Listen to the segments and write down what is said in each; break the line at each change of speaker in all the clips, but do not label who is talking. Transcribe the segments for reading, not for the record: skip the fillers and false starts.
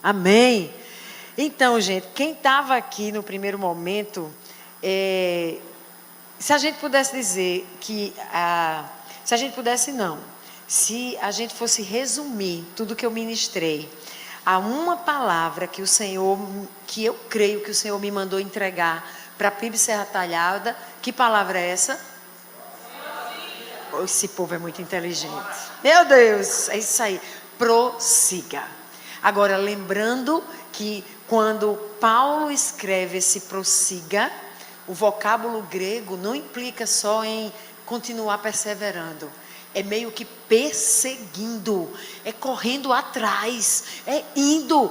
Amém. Então, gente, quem estava aqui no primeiro momento, se a gente pudesse dizer que, se a gente pudesse não, se a gente fosse resumir tudo que eu ministrei a uma palavra que o Senhor, que eu creio que o Senhor me mandou entregar para a PIB Serra Talhada, que palavra é essa? Esse povo é muito inteligente. Meu Deus, é isso aí. Prossiga. Agora, lembrando que quando Paulo escreve esse prossiga, o vocábulo grego não implica só em continuar perseverando. É meio que perseguindo, é correndo atrás, é indo,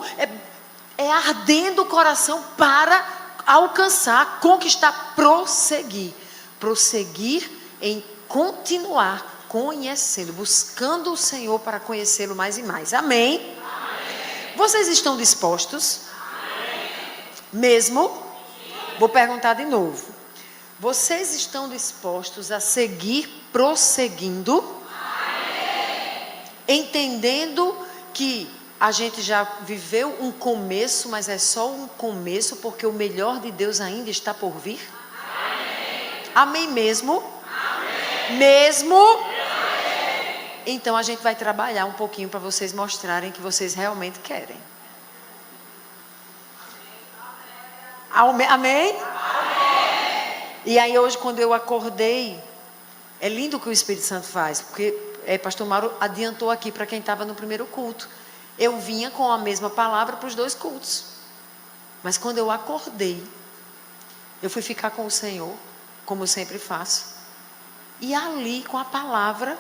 é ardendo o coração para alcançar, conquistar, prosseguir. Prosseguir em continuar conhecendo, buscando o Senhor para conhecê-lo mais e mais. Amém? Amém. Vocês estão dispostos? Amém. Mesmo? Sim. Vou perguntar de novo. Vocês estão dispostos a seguir prosseguindo? Amém. Entendendo que a gente já viveu um começo, mas é só um começo, porque o melhor de Deus ainda está por vir? Amém. Amém mesmo? Mesmo? Então a gente vai trabalhar um pouquinho para vocês mostrarem que vocês realmente querem. Amém? Amém? E aí hoje quando eu acordei, é lindo o que o Espírito Santo faz, porque pastor Mauro adiantou aqui para quem estava no primeiro culto. Eu vinha com a mesma palavra para os dois cultos. Mas quando eu acordei, eu fui ficar com o Senhor, como eu sempre faço. E ali, com a palavra,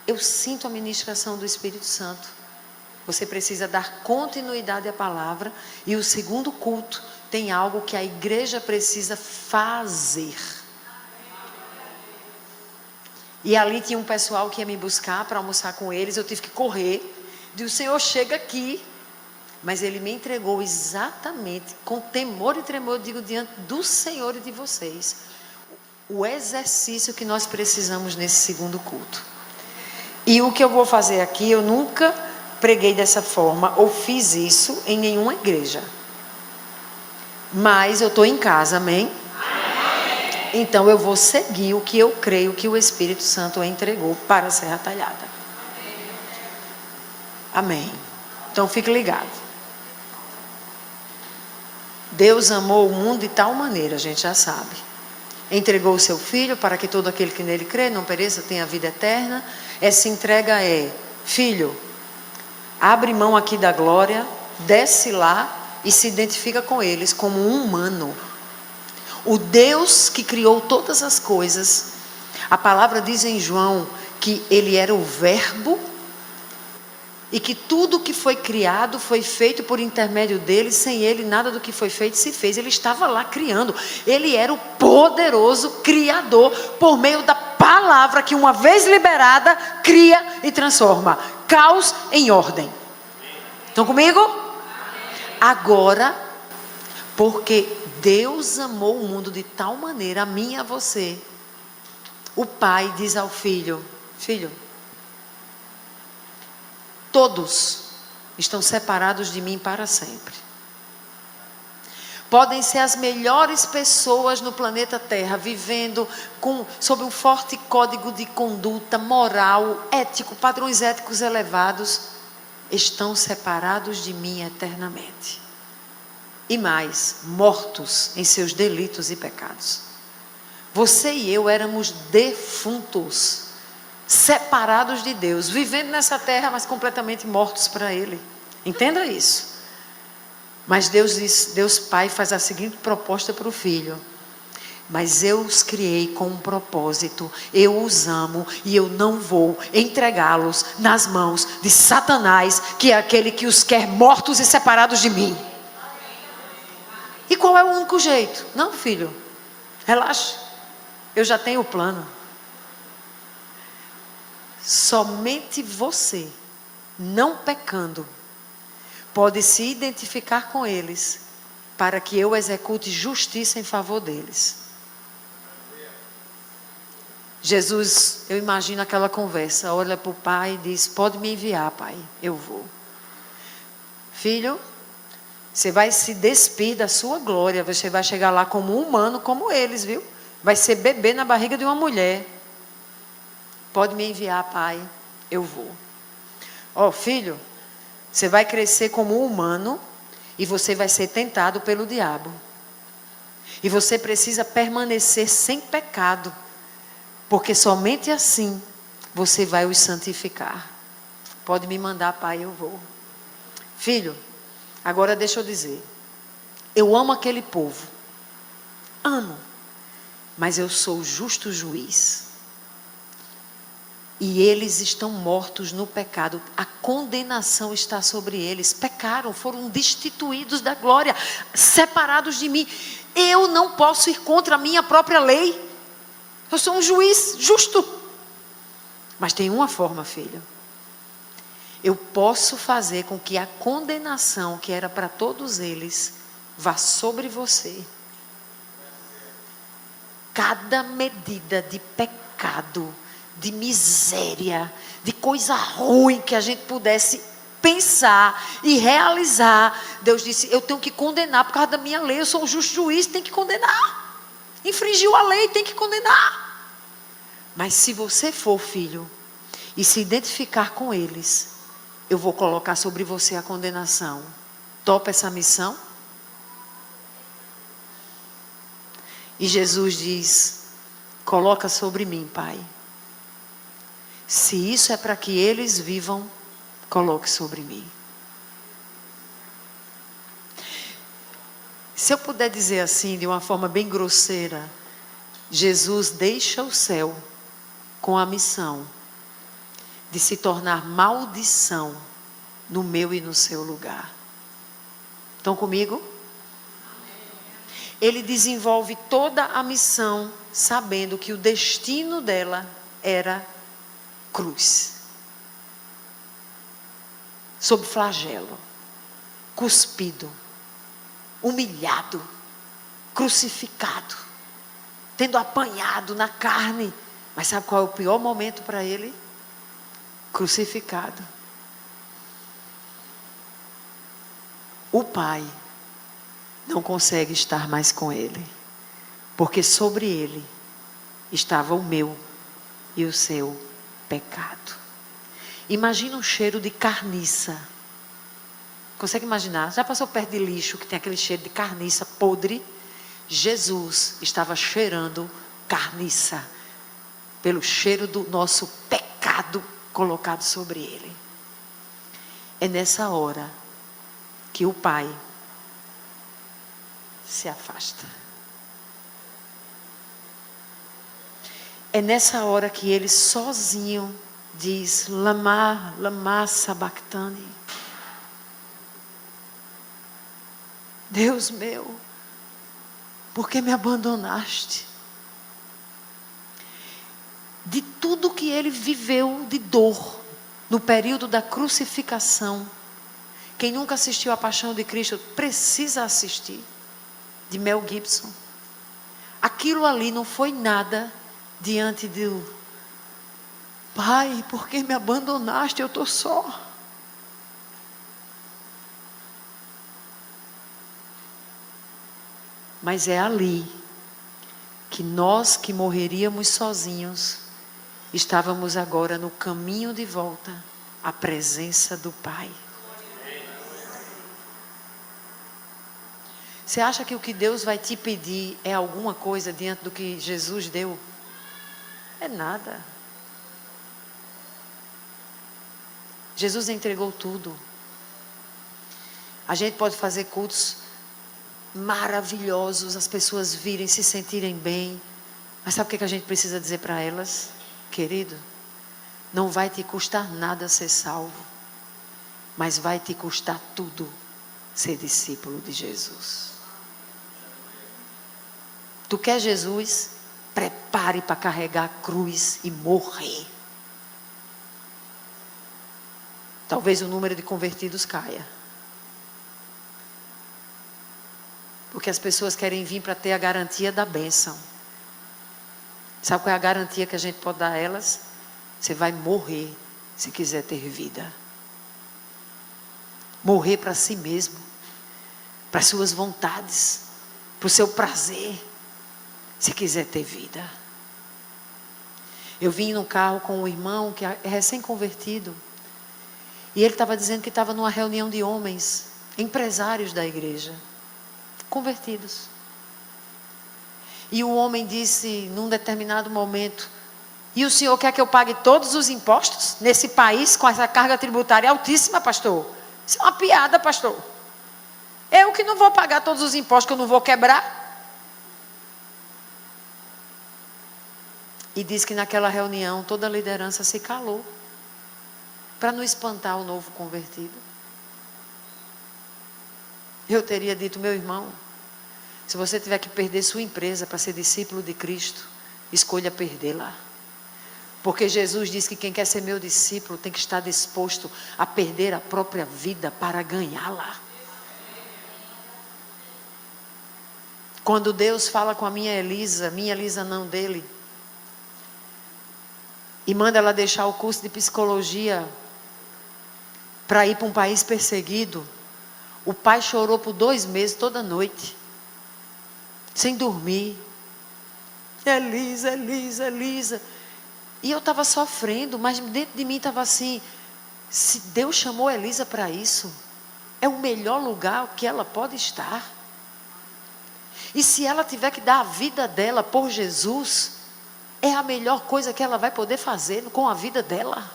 eu sinto a ministração do Espírito Santo. Você precisa dar continuidade à palavra. E o segundo culto tem algo que a igreja precisa fazer. E ali tinha um pessoal que ia me buscar para almoçar com eles. Eu tive que correr. E o Senhor chega aqui. Mas Ele me entregou exatamente, com temor e tremor, eu digo, diante do Senhor e de vocês, o exercício que nós precisamos nesse segundo culto. E o que eu vou fazer aqui, eu nunca preguei dessa forma ou fiz isso em nenhuma igreja. Mas eu estou em casa, amém? Amém? Então eu vou seguir o que eu creio que o Espírito Santo entregou para a Serra Talhada. Amém. Então fique ligado. Deus amou o mundo de tal maneira, a gente já sabe. Entregou o seu Filho para que todo aquele que nele crê não pereça, tenha a vida eterna. Essa entrega é: filho, abre mão aqui da glória, desce lá e se identifica com eles como um humano. O Deus que criou todas as coisas, a palavra diz em João que ele era o Verbo, e que tudo que foi criado foi feito por intermédio dele. Sem ele nada do que foi feito se fez. Ele estava lá criando. Ele era o poderoso criador por meio da palavra que, uma vez liberada, cria e transforma caos em ordem. Estão comigo? Agora, porque Deus amou o mundo de tal maneira, a mim e a você, o Pai diz ao Filho: filho, todos estão separados de mim para sempre. Podem ser as melhores pessoas no planeta Terra, vivendo sob um forte código de conduta moral, ético, padrões éticos elevados, estão separados de mim eternamente. E mais, mortos em seus delitos e pecados. Você e eu éramos defuntos, separados de Deus, vivendo nessa terra, mas completamente mortos para Ele. Entenda isso. Mas Deus Pai faz a seguinte proposta para o Filho: mas eu os criei com um propósito, eu os amo e eu não vou entregá-los nas mãos de Satanás, que é aquele que os quer mortos e separados de mim. E qual é o único jeito? Não, filho, relaxa, eu já tenho o plano. Somente você, não pecando, pode se identificar com eles, para que eu execute justiça em favor deles. Jesus, eu imagino aquela conversa, olha para o pai e diz: pode me enviar, pai, eu vou. Filho, Você vai se despir da sua glória. Você vai chegar lá como um humano, como eles, viu? Vai ser bebê na barriga de uma mulher. Pode me enviar, pai. Eu vou. Ó, filho, você vai crescer como um humano e você vai ser tentado pelo diabo. E você precisa permanecer sem pecado, porque somente assim você vai os santificar. Pode me mandar, pai, eu vou. Filho, agora deixa eu dizer. Eu amo aquele povo. Amo. Mas eu sou o justo juiz. E eles estão mortos no pecado. A condenação está sobre eles. Pecaram, foram destituídos da glória, separados de mim. Eu não posso ir contra a minha própria lei. Eu sou um juiz justo. Mas tem uma forma, filho. Eu posso fazer com que a condenação que era para todos eles vá sobre você. Cada medida de pecado, de miséria, de coisa ruim que a gente pudesse pensar e realizar, Deus disse, eu tenho que condenar por causa da minha lei, eu sou o justo juiz, tem que condenar. Infringiu a lei, tem que condenar. Mas se você for, filho, e se identificar com eles, eu vou colocar sobre você a condenação. Topa essa missão? E Jesus diz, coloca sobre mim, Pai. Se isso é para que eles vivam, coloque sobre mim. Se eu puder dizer assim, de uma forma bem grosseira, Jesus deixa o céu com a missão de se tornar maldição no meu e no seu lugar. Estão comigo? Ele desenvolve toda a missão sabendo que o destino dela era cruz. Sob flagelo, cuspido, humilhado, crucificado, tendo apanhado na carne. Mas sabe qual é o pior momento para ele? Crucificado. O Pai não consegue estar mais com ele, porque sobre ele estava o meu e o seu pecado. Imagina um cheiro de carniça. Consegue imaginar? Já passou perto de lixo que tem aquele cheiro de carniça podre? Jesus estava cheirando carniça pelo cheiro do nosso pecado colocado sobre ele. É nessa hora que o Pai se afasta. É nessa hora que ele sozinho diz, Lama, Lama Sabachthani. Deus meu, por que me abandonaste? De tudo que ele viveu de dor no período da crucificação, quem nunca assistiu a Paixão de Cristo precisa assistir, de Mel Gibson. Aquilo ali não foi nada diante do Pai, por que me abandonaste? Eu estou só. Mas é ali que nós que morreríamos sozinhos, estávamos agora no caminho de volta à presença do Pai. Você acha que o que Deus vai te pedir é alguma coisa diante do que Jesus deu? É nada. Jesus entregou tudo. A gente pode fazer cultos maravilhosos, as pessoas virem, se sentirem bem. Mas sabe o que a gente precisa dizer para elas? Querido, não vai te custar nada ser salvo, mas vai te custar tudo ser discípulo de Jesus. Tu quer Jesus? Prepare para carregar a cruz e morrer. Talvez o número de convertidos caia. Porque as pessoas querem vir para ter a garantia da bênção. Sabe qual é a garantia que a gente pode dar a elas? Você vai morrer se quiser ter vida. Morrer para si mesmo. para as suas vontades, para o seu prazer, se quiser ter vida. Eu vim no carro com um irmão que é recém-convertido, e ele estava dizendo que estava numa reunião de homens, empresários da igreja, convertidos. E o homem disse, num determinado momento: e o senhor quer que eu pague todos os impostos nesse país com essa carga tributária altíssima, pastor? Isso é uma piada, pastor. Eu que não vou pagar todos os impostos, que eu não vou quebrar. E diz que naquela reunião toda a liderança se calou, para não espantar o novo convertido. Eu teria dito: meu irmão, se você tiver que perder sua empresa para ser discípulo de Cristo, escolha perdê-la. Porque Jesus diz que quem quer ser meu discípulo tem que estar disposto a perder a própria vida para ganhá-la. Quando Deus fala com a minha Elisa não dele, e manda ela deixar o curso de psicologia para ir para um país perseguido, o pai chorou por 2 meses, toda noite, sem dormir. Elisa, Elisa, Elisa. E eu estava sofrendo, mas dentro de mim estava assim: se Deus chamou Elisa para isso, é o melhor lugar que ela pode estar. E se ela tiver que dar a vida dela por Jesus, é a melhor coisa que ela vai poder fazer com a vida dela.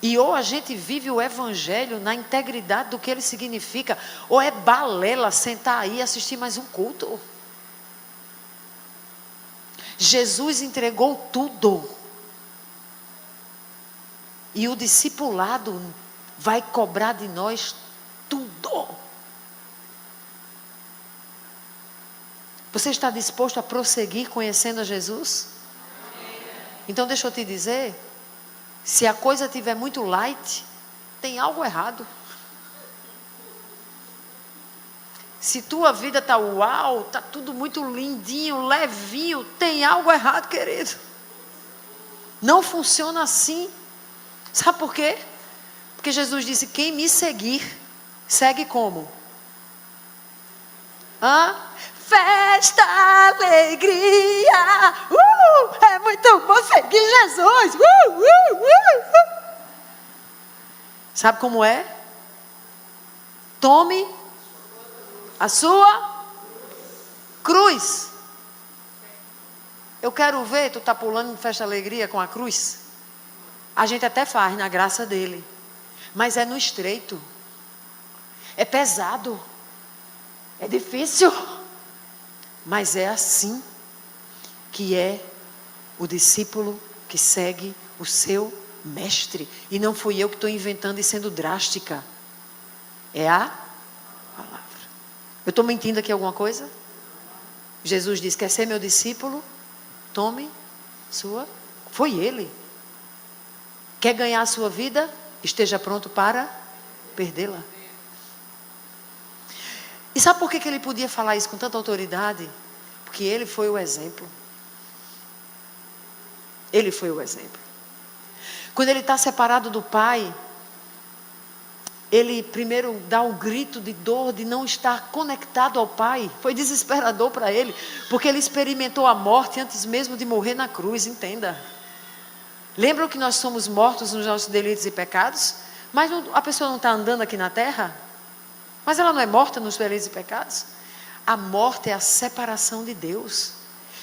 E ou a gente vive o evangelho na integridade do que ele significa, ou é balela sentar aí e assistir mais um culto. Jesus entregou tudo. E o discipulado vai cobrar de nós tudo. Você está disposto a prosseguir conhecendo a Jesus? Então deixa eu te dizer, se a coisa estiver muito light, tem algo errado. Se tua vida está uau, está tudo muito lindinho, levinho, tem algo errado, querido. Não funciona assim. Sabe por quê? Porque Jesus disse: quem me seguir, segue como? Festa, alegria, é muito bom seguir Jesus. Sabe como é? Tome a sua cruz. Eu quero ver tu tá pulando em festa alegria com a cruz. A gente até faz na graça dele, mas é no estreito, é pesado, é difícil, mas é assim que é o discípulo que segue o seu mestre. E não fui eu que estou inventando e sendo drástica, é a palavra. Eu estou mentindo aqui alguma coisa? Jesus disse: quer ser meu discípulo? Tome sua. Foi ele. Quer ganhar a sua vida? Esteja pronto para perdê-la. E sabe por que ele podia falar isso com tanta autoridade? Porque ele foi o exemplo. Ele foi o exemplo. Quando ele está separado do Pai, ele primeiro dá um grito de dor de não estar conectado ao Pai. Foi desesperador para ele, porque ele experimentou a morte antes mesmo de morrer na cruz, entenda. Lembram que nós somos mortos nos nossos delitos e pecados? Mas a pessoa não está andando aqui na terra? Mas ela não é morta nos delitos e pecados? A morte é a separação de Deus.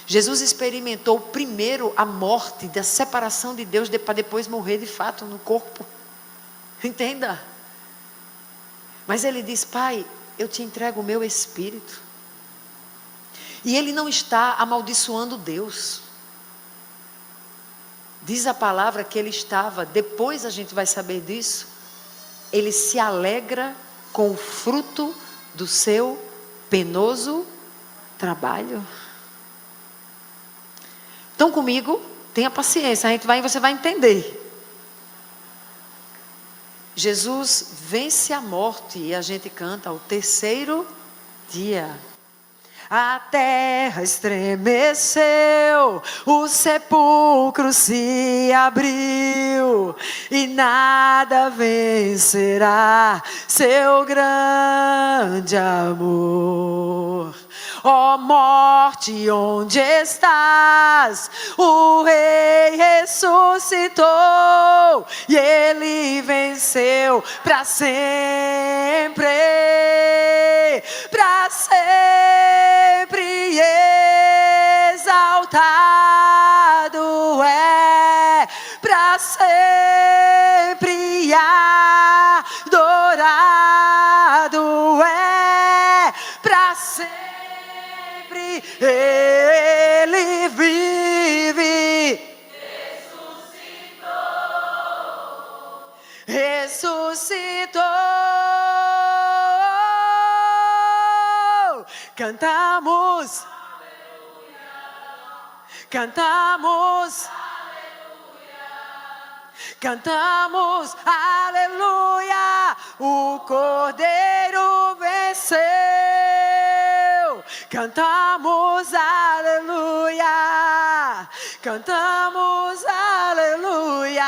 Jesus experimentou primeiro a morte da separação de Deus para depois morrer de fato no corpo. Entenda. Mas ele diz: Pai, eu te entrego o meu espírito. E ele não está amaldiçoando Deus. Diz a palavra que ele estava, depois a gente vai saber disso, ele se alegra com o fruto do seu penoso trabalho. Estão comigo? Tenha paciência, a gente vai e você vai entender. Jesus vence a morte e a gente canta ao terceiro dia. A terra estremeceu, o sepulcro se abriu, e nada vencerá seu grande amor. Ó morte, onde estás? O Rei ressuscitou e Ele venceu para sempre, para sempre exaltado é, para sempre adorado é, para sempre. Ele vive, ressuscitou. Cantamos, cantamos, cantamos, aleluia. O Cordeiro venceu. Cantamos aleluia, cantamos aleluia,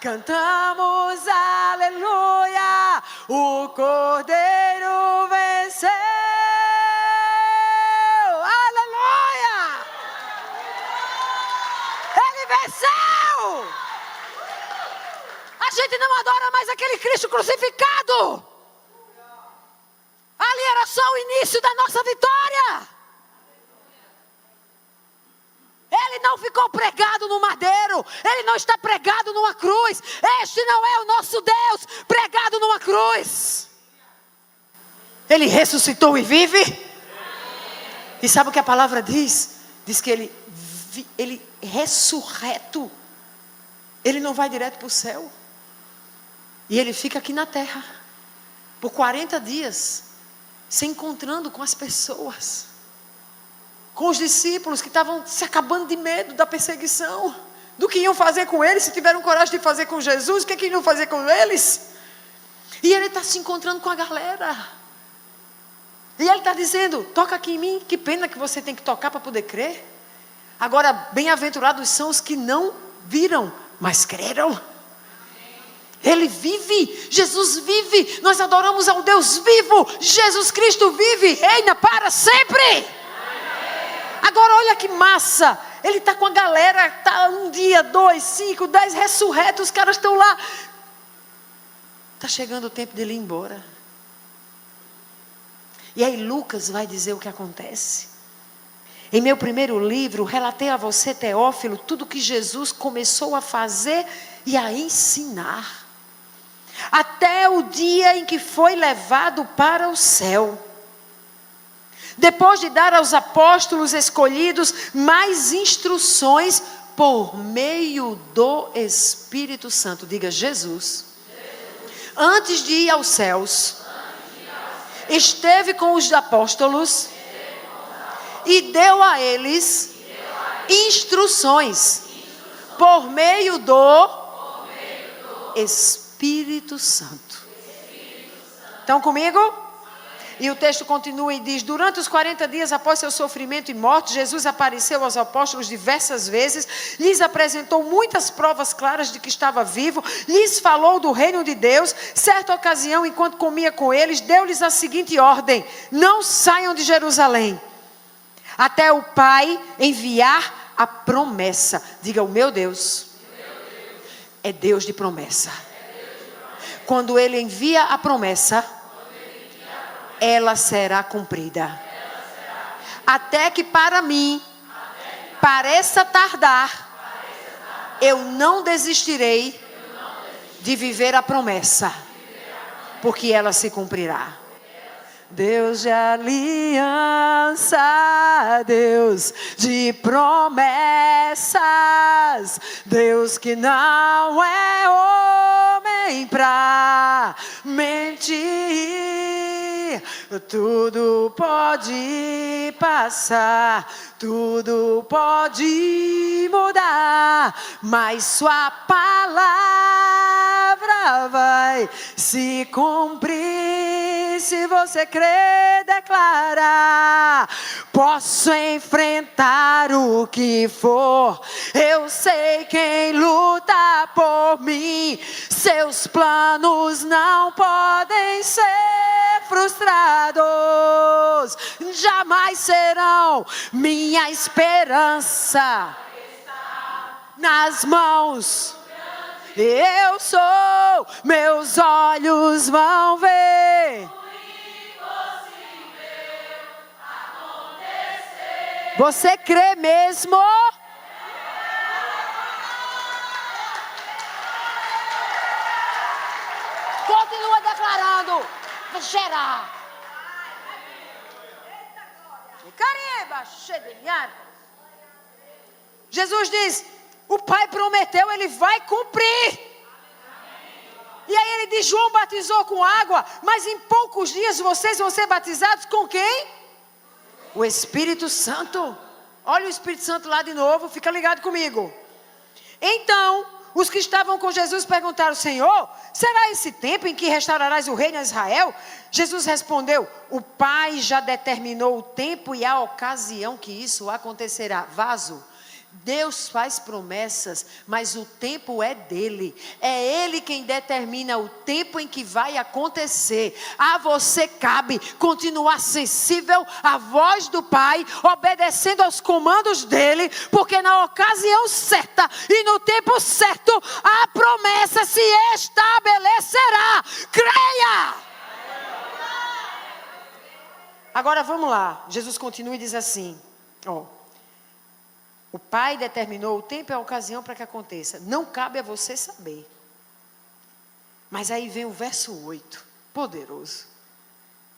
cantamos aleluia, o Cordeiro venceu, aleluia, Ele venceu. A gente não adora mais aquele Cristo crucificado. Ali era só o início da nossa vitória. Ele não ficou pregado no madeiro. Ele não está pregado numa cruz. Este não é o nosso Deus pregado numa cruz. Ele ressuscitou e vive. E sabe o que a palavra diz? Diz que ele ressurreto. Ele não vai direto para o céu. E ele fica aqui na terra. Por 40 dias. Se encontrando com as pessoas, com os discípulos que estavam se acabando de medo da perseguição, do que iam fazer com eles, se tiveram coragem de fazer com Jesus, o que iam fazer com eles? E ele está se encontrando com a galera, e ele está dizendo, toca aqui em mim, que pena que você tem que tocar para poder crer. Agora, bem-aventurados são os que não viram, mas creram. Ele vive, Jesus vive, nós adoramos ao Deus vivo, Jesus Cristo vive, reina para sempre. Agora olha que massa, ele está com a galera, está 1 dia, 2, 5, 10, ressurretos, os caras estão lá. Está chegando o tempo dele ir embora. E aí Lucas vai dizer o que acontece. Em meu primeiro livro, relatei a você, Teófilo, tudo que Jesus começou a fazer e a ensinar. Até o dia em que foi levado para o céu. Depois de dar aos apóstolos escolhidos mais instruções por meio do Espírito Santo. Diga Jesus. Antes de ir aos céus, esteve com os apóstolos e deu a eles instruções por meio do Espírito Santo. Estão comigo? E o texto continua e diz: durante os 40 dias após seu sofrimento e morte, Jesus apareceu aos apóstolos diversas vezes, lhes apresentou muitas provas claras de que estava vivo, lhes falou do reino de Deus. Certa ocasião, enquanto comia com eles, deu-lhes a seguinte ordem: não saiam de Jerusalém, até o Pai enviar a promessa. Diga, o meu Deus é Deus de promessa. Quando Ele envia a promessa, ela será cumprida. Até que para mim pareça tardar, eu não desistirei de viver a promessa, porque ela se cumprirá. Deus de aliança, Deus de promessas, Deus que não é homem pra mentir. Tudo pode passar, tudo pode mudar, mas sua palavra vai se cumprir. E se você crer, declara: posso enfrentar o que for. Eu sei quem luta por mim. Seus planos não podem ser frustrados. Jamais serão. Minha esperança nas mãos. Eu sou, meus olhos vão ver. Você crê mesmo? Continua declarando. Gerar. Jesus diz: o Pai prometeu, Ele vai cumprir. E aí Ele diz: João batizou com água, mas em poucos dias vocês vão ser batizados com quem? O Espírito Santo. Olha o Espírito Santo lá de novo, fica ligado comigo. Então, os que estavam com Jesus perguntaram: Senhor, será esse tempo em que restaurarás o reino a Israel? Jesus respondeu: o Pai já determinou o tempo e a ocasião que isso acontecerá. Vaso. Deus faz promessas, mas o tempo é dele. É ele quem determina o tempo em que vai acontecer. A você cabe continuar sensível à voz do Pai, obedecendo aos comandos dele, porque na ocasião certa e no tempo certo a promessa se estabelecerá. Creia! Agora vamos lá. Jesus continua e diz assim: o Pai determinou o tempo e a ocasião para que aconteça. Não cabe a você saber. Mas aí vem o verso 8. Poderoso.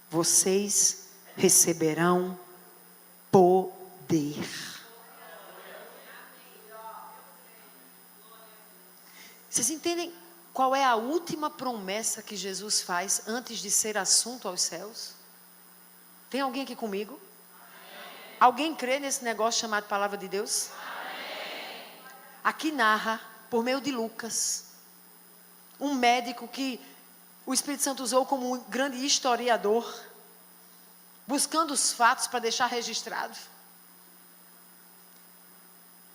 Vocês receberão poder. Vocês entendem qual é a última promessa que Jesus faz antes de ser assunto aos céus? Tem alguém aqui comigo? Alguém crê nesse negócio chamado Palavra de Deus? Amém. Aqui narra, por meio de Lucas, um médico que o Espírito Santo usou como um grande historiador, buscando os fatos para deixar registrado.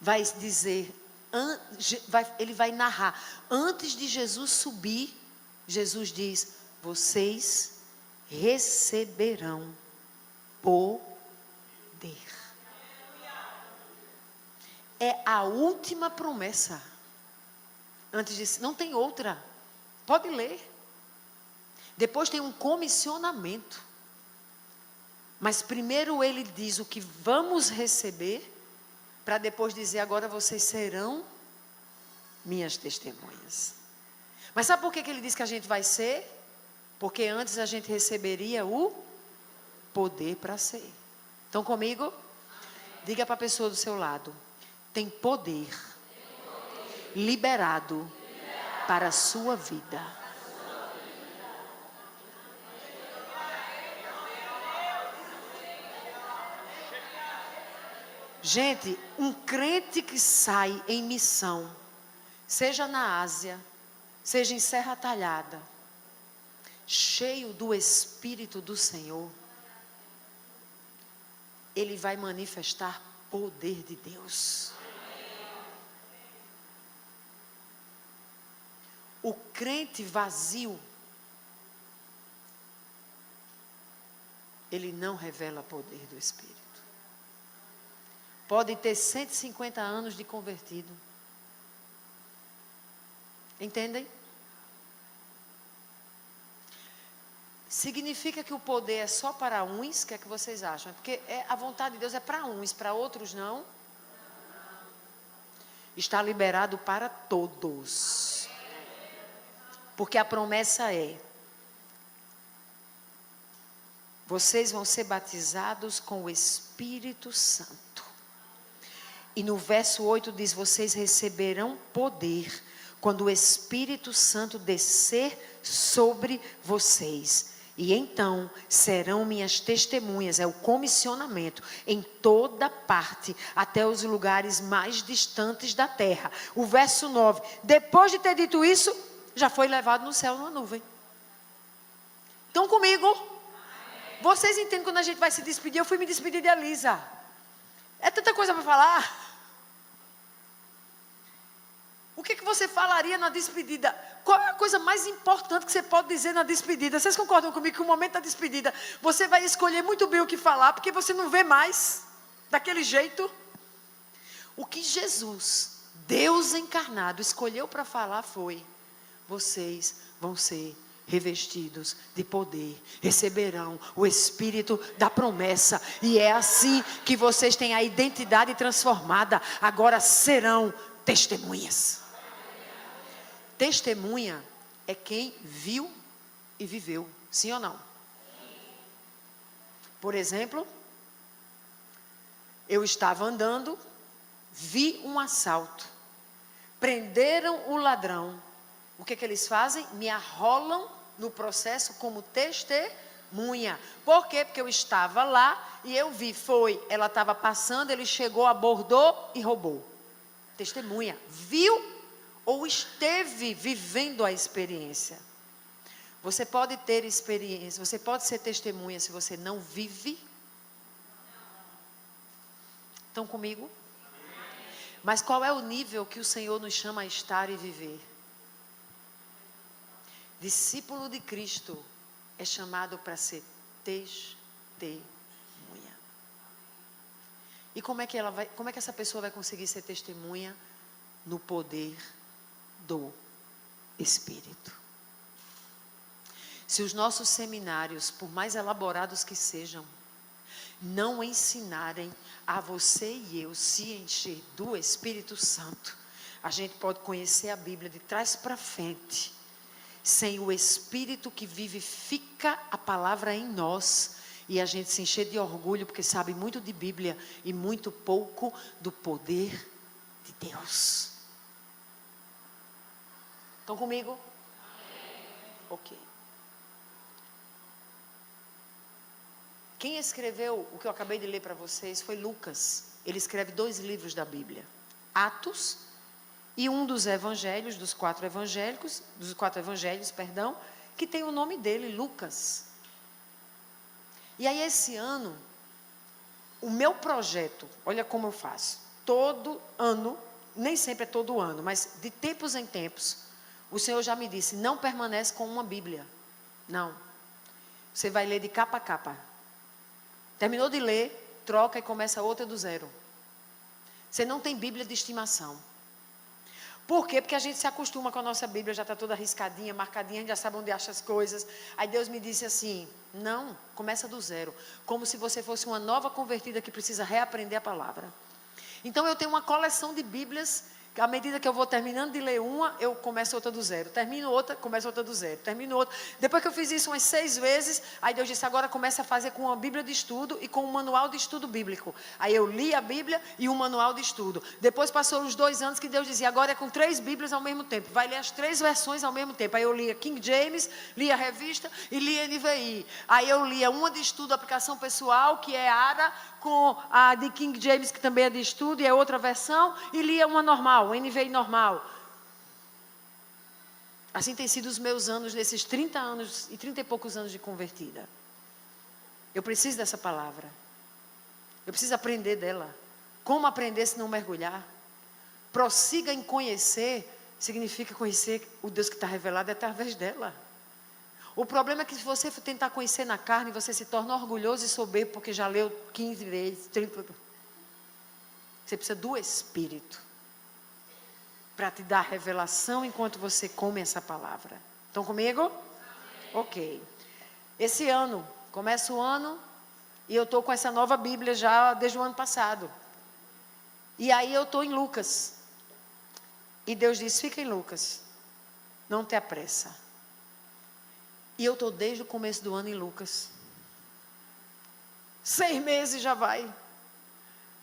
Vai dizer, ele vai narrar, antes de Jesus subir, Jesus diz: vocês receberão poder. É a última promessa. Antes disso, não tem outra. Pode ler. Depois tem um comissionamento. Mas primeiro ele diz o que vamos receber, para depois dizer: agora vocês serão minhas testemunhas. Mas sabe por que ele diz que a gente vai ser? Porque antes a gente receberia o poder para ser. Estão comigo? Diga para a pessoa do seu lado: tem poder liberado para a sua vida. Gente, um crente que sai em missão, seja na Ásia, seja em Serra Talhada, cheio do Espírito do Senhor, ele vai manifestar poder de Deus. O crente vazio, ele não revela poder do Espírito. Pode ter 150 anos de convertido. Entendem? Significa que o poder é só para uns? O que é que vocês acham? Porque a vontade de Deus é para uns, para outros não? Está liberado para todos. Porque a promessa é: vocês vão ser batizados com o Espírito Santo. E no verso 8 diz: vocês receberão poder quando o Espírito Santo descer sobre vocês. E então serão minhas testemunhas, é o comissionamento, em toda parte, até os lugares mais distantes da terra. O verso 9, depois de ter dito isso, já foi levado no céu numa nuvem. Estão comigo? Vocês entendem quando a gente vai se despedir? Eu fui me despedir de Elisa. É tanta coisa para falar. O que você falaria na despedida? Qual é a coisa mais importante que você pode dizer na despedida? Vocês concordam comigo que o momento da despedida, você vai escolher muito bem o que falar, porque você não vê mais daquele jeito? O que Jesus, Deus encarnado, escolheu para falar foi: vocês vão ser revestidos de poder, receberão o Espírito da promessa, e é assim que vocês têm a identidade transformada, agora serão testemunhas. Testemunha é quem viu e viveu, sim ou não? Por exemplo, eu estava andando, vi um assalto, prenderam o ladrão. O que eles fazem? Me arrolam no processo como testemunha. Por quê? Porque eu estava lá e eu vi, ela estava passando, ele chegou, abordou e roubou. Testemunha, viu ou esteve vivendo a experiência. Você pode ter experiência, você pode ser testemunha se você não vive. Estão comigo? Mas qual é o nível que o Senhor nos chama a estar e viver? Discípulo de Cristo é chamado para ser testemunha. E como é que essa pessoa vai conseguir ser testemunha? No poder do Espírito. Se os nossos seminários, por mais elaborados que sejam, não ensinarem a você e eu se encher do Espírito Santo, a gente pode conhecer a Bíblia de trás para frente, sem o Espírito que vivifica a palavra em nós, e a gente se encher de orgulho, porque sabe muito de Bíblia e muito pouco do poder de Deus. Estão comigo? Ok. Quem escreveu o que eu acabei de ler para vocês foi Lucas. Ele escreve 2 livros da Bíblia. Atos e um dos evangelhos, dos quatro evangelhos, que tem o nome dele, Lucas. E aí esse ano, o meu projeto, olha como eu faço. Todo ano, nem sempre é todo ano, mas de tempos em tempos, o Senhor já me disse, não permanece com uma Bíblia. Não. Você vai ler de capa a capa. Terminou de ler, troca e começa outra do zero. Você não tem Bíblia de estimação. Por quê? Porque a gente se acostuma com a nossa Bíblia, já está toda riscadinha, marcadinha, a gente já sabe onde acha as coisas. Aí Deus me disse assim, não, começa do zero. Como se você fosse uma nova convertida que precisa reaprender a palavra. Então eu tenho uma coleção de Bíblias, que à medida que eu vou terminando de ler uma, eu começo outra do zero. Termino outra, começo outra do zero. Termino outra. Depois que eu fiz isso umas 6 vezes, aí Deus disse, agora começa a fazer com uma Bíblia de estudo e com um manual de estudo bíblico. Aí eu li a Bíblia e um manual de estudo. Depois passou os 2 anos que Deus dizia, agora é com 3 Bíblias ao mesmo tempo. Vai ler as 3 versões ao mesmo tempo. Aí eu lia King James, lia a revista e lia NVI. Aí eu lia uma de estudo, aplicação pessoal, que é ARA, com a de King James, que também é de estudo e é outra versão, e lia uma normal, NVI normal. Assim tem sido os meus anos, nesses 30 anos e 30 e poucos anos de convertida. Eu preciso dessa palavra. Eu preciso aprender dela. Como aprender se não mergulhar? Prossiga em conhecer, significa conhecer o Deus que está revelado através dela. O problema é que se você for tentar conhecer na carne, você se torna orgulhoso e soberbo, porque já leu 15 vezes, 30. Você precisa do Espírito para te dar revelação enquanto você come essa palavra. Estão comigo? Amém. Ok. Esse ano, começa o ano, e eu estou com essa nova Bíblia já desde o ano passado. E aí eu estou em Lucas. E Deus diz, fica em Lucas. Não te apressa. E eu estou desde o começo do ano em Lucas. 6 meses já vai.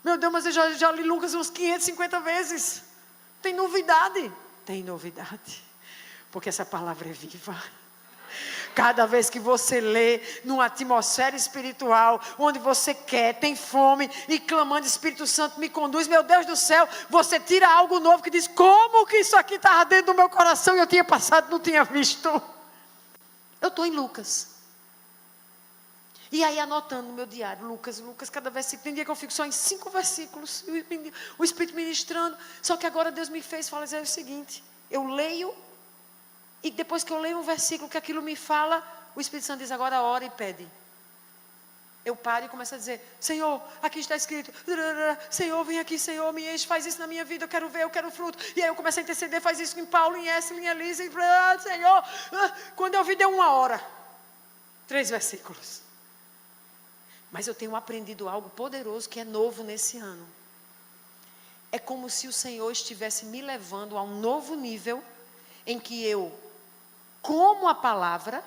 Meu Deus, mas eu já li Lucas uns 550 vezes. Tem novidade? Tem novidade. Porque essa palavra é viva. Cada vez que você lê numa atmosfera espiritual, onde você quer, tem fome e clamando, Espírito Santo me conduz, meu Deus do céu, você tira algo novo que diz, como que isso aqui estava dentro do meu coração e eu tinha passado, não tinha visto. Eu estou em Lucas. E aí anotando no meu diário, Lucas, cada versículo. Tem dia que eu fico só em 5 versículos, o Espírito ministrando. Só que agora Deus me fez falar o seguinte: eu leio, e depois que eu leio um versículo que aquilo me fala, o Espírito Santo diz: agora ora e pede. Eu paro e começo a dizer: Senhor, aqui está escrito, Senhor, vem aqui, Senhor, me enche, faz isso na minha vida, eu quero fruto. E aí eu começo a interceder, faz isso em Paulo, em Essa, em Elisa, Senhor. Quando eu vi, deu 1 hora, 3 versículos. Mas eu tenho aprendido algo poderoso que é novo nesse ano. É como se o Senhor estivesse me levando a um novo nível, em que eu como a palavra,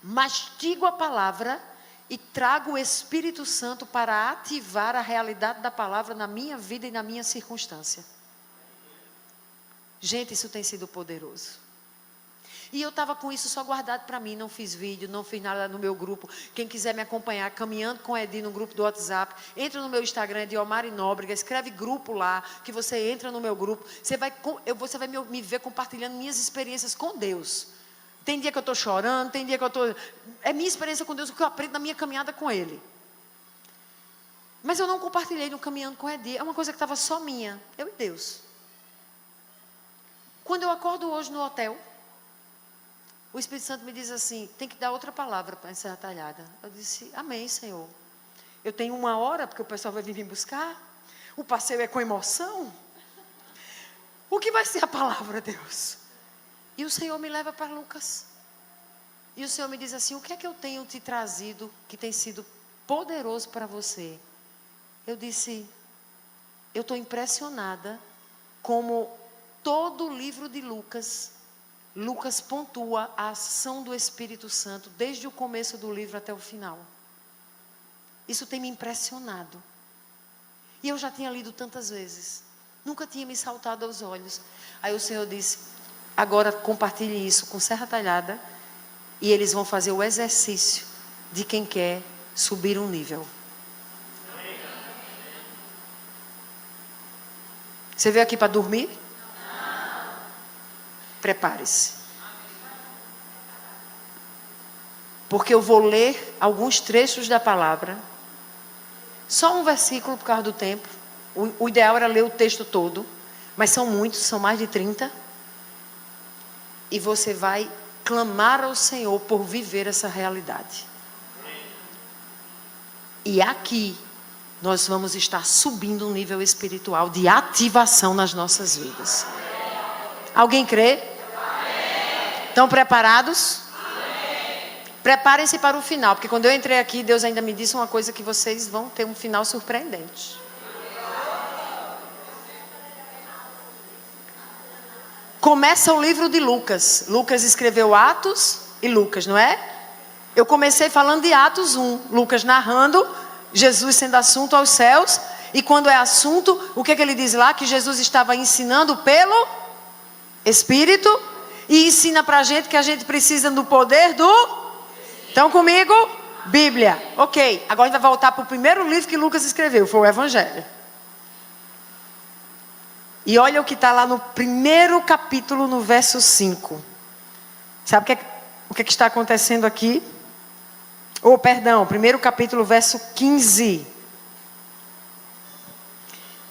mastigo a palavra e trago o Espírito Santo para ativar a realidade da palavra na minha vida e na minha circunstância. Gente, isso tem sido poderoso. E eu estava com isso só guardado para mim, não fiz vídeo, não fiz nada no meu grupo. Quem quiser me acompanhar, Caminhando com Edi no grupo do WhatsApp, entra no meu Instagram, Ediomari Nóbrega, escreve grupo lá, que você entra no meu grupo. Você vai me ver compartilhando minhas experiências com Deus. Tem dia que eu estou chorando, tem dia que eu estou... É minha experiência com Deus, o que eu aprendo na minha caminhada com Ele. Mas eu não compartilhei no Caminhando com Edi, é uma coisa que estava só minha, eu e Deus. Quando eu acordo hoje no hotel, o Espírito Santo me diz assim: tem que dar outra palavra para essa talhada. Eu disse: amém, Senhor. Eu tenho 1 hora, porque o pessoal vai vir me buscar. O passeio é com emoção. O que vai ser a palavra, Deus? E o Senhor me leva para Lucas. E o Senhor me diz assim: o que é que eu tenho te trazido que tem sido poderoso para você? Eu disse: eu estou impressionada como todo o livro de Lucas pontua a ação do Espírito Santo desde o começo do livro até o final. Isso tem me impressionado. E eu já tinha lido tantas vezes, nunca tinha me saltado aos olhos. Aí o Senhor disse: agora compartilhe isso com Serra Talhada, e eles vão fazer o exercício de quem quer subir um nível. Você veio aqui para dormir? Prepare-se. Porque eu vou ler alguns trechos da palavra. Só um versículo por causa do tempo. O ideal era ler o texto todo. Mas são muitos, são mais de 30. E você vai clamar ao Senhor por viver essa realidade. E aqui nós vamos estar subindo um nível espiritual de ativação nas nossas vidas. Alguém crê? Estão preparados? Preparem-se para o final, porque quando eu entrei aqui, Deus ainda me disse uma coisa, que vocês vão ter um final surpreendente. Começa o livro de Lucas. Lucas escreveu Atos e Lucas, não é? Eu comecei falando de Atos 1. Lucas narrando Jesus sendo assunto aos céus. E quando é assunto, o que ele diz lá? Que Jesus estava ensinando pelo Espírito. E ensina para a gente que a gente precisa do poder do... Estão comigo? Bíblia. Ok. Agora a gente vai voltar para o primeiro livro que Lucas escreveu. Foi o Evangelho. E olha o que está lá no primeiro capítulo, no verso 5. Sabe o que está acontecendo aqui? Primeiro capítulo, verso 15.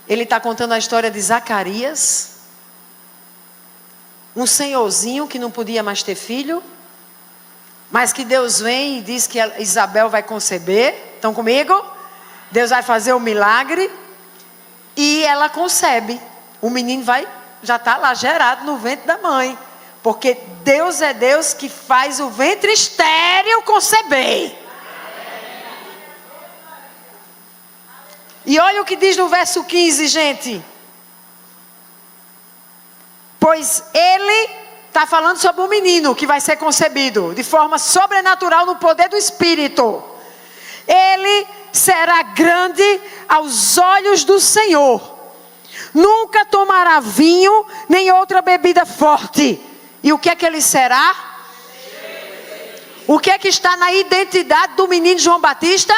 Ele está contando a história de Zacarias. Um senhorzinho que não podia mais ter filho. Mas que Deus vem e diz que Isabel vai conceber. Estão comigo? Deus vai fazer o milagre. E ela concebe. O menino já está lá gerado no ventre da mãe. Porque Deus é Deus que faz o ventre estéril conceber. E olha o que diz no verso 15, gente. Pois ele está falando sobre um menino que vai ser concebido de forma sobrenatural no poder do Espírito. Ele será grande aos olhos do Senhor. Nunca tomará vinho nem outra bebida forte. E o que é que ele será? O que é que está na identidade do menino João Batista?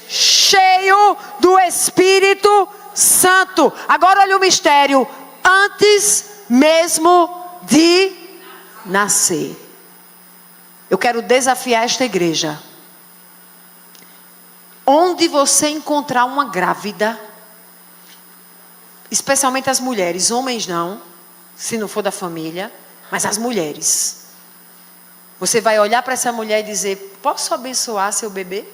Cheio do Espírito Santo. Agora olha o mistério. Antes mesmo de nascer. Eu quero desafiar esta igreja Onde você encontrar uma grávida, especialmente as mulheres, homens não, se não for da família, mas as mulheres. Você vai olhar para essa mulher e dizer: posso abençoar seu bebê?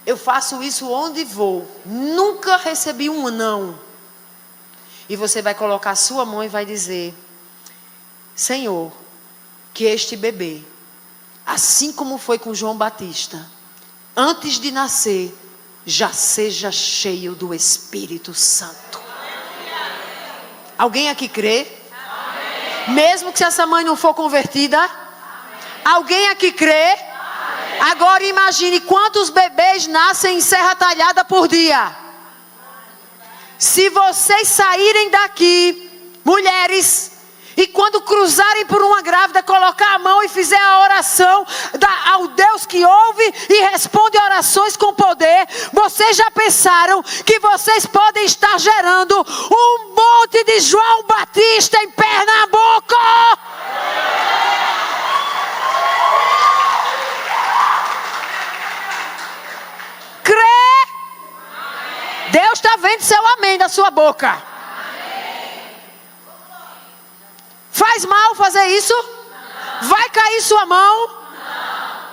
Eu faço isso onde vou. Nunca recebi um não. E você vai colocar a sua mão e vai dizer: Senhor, que este bebê, assim como foi com João Batista, antes de nascer, já seja cheio do Espírito Santo. Alguém aqui crê? Amém. Mesmo que essa mãe não for convertida? Amém. Alguém aqui crê? Amém. Agora imagine quantos bebês nascem em Serra Talhada por dia. Se vocês saírem daqui, mulheres, e quando cruzarem por uma grávida, colocar a mão e fizer a oração ao Deus que ouve e responde orações com poder, vocês já pensaram que vocês podem estar gerando um monte de João Batista em Pernambuco? Crê? Deus está vendo seu amém da sua boca. Faz mal fazer isso? Não. Vai cair sua mão? Não.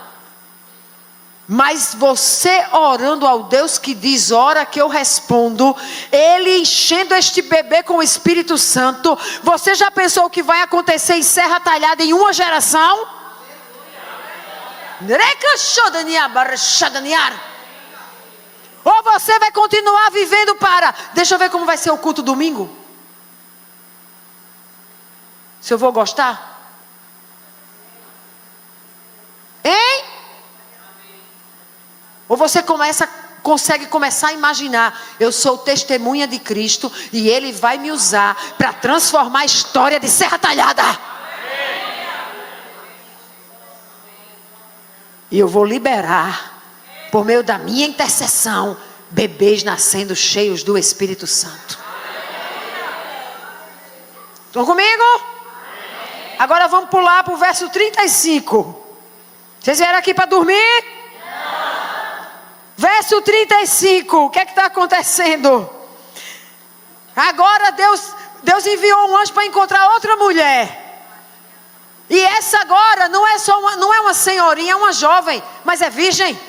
Mas você orando ao Deus que diz, ora que eu respondo, Ele enchendo este bebê com o Espírito Santo, você já pensou o que vai acontecer em Serra Talhada em uma geração? Ou você vai continuar vivendo para... Deixa eu ver como vai ser o culto domingo. Se eu vou gostar? Hein? Ou você consegue começar a imaginar: eu sou testemunha de Cristo e Ele vai me usar para transformar a história de Serra Talhada. E eu vou liberar, por meio da minha intercessão, bebês nascendo cheios do Espírito Santo. Estão comigo? Agora vamos pular para o verso 35. Vocês vieram aqui para dormir? Não. Verso 35. O que é que está acontecendo? Agora Deus enviou um anjo para encontrar outra mulher. E essa agora não é uma senhorinha, é uma jovem, mas é virgem.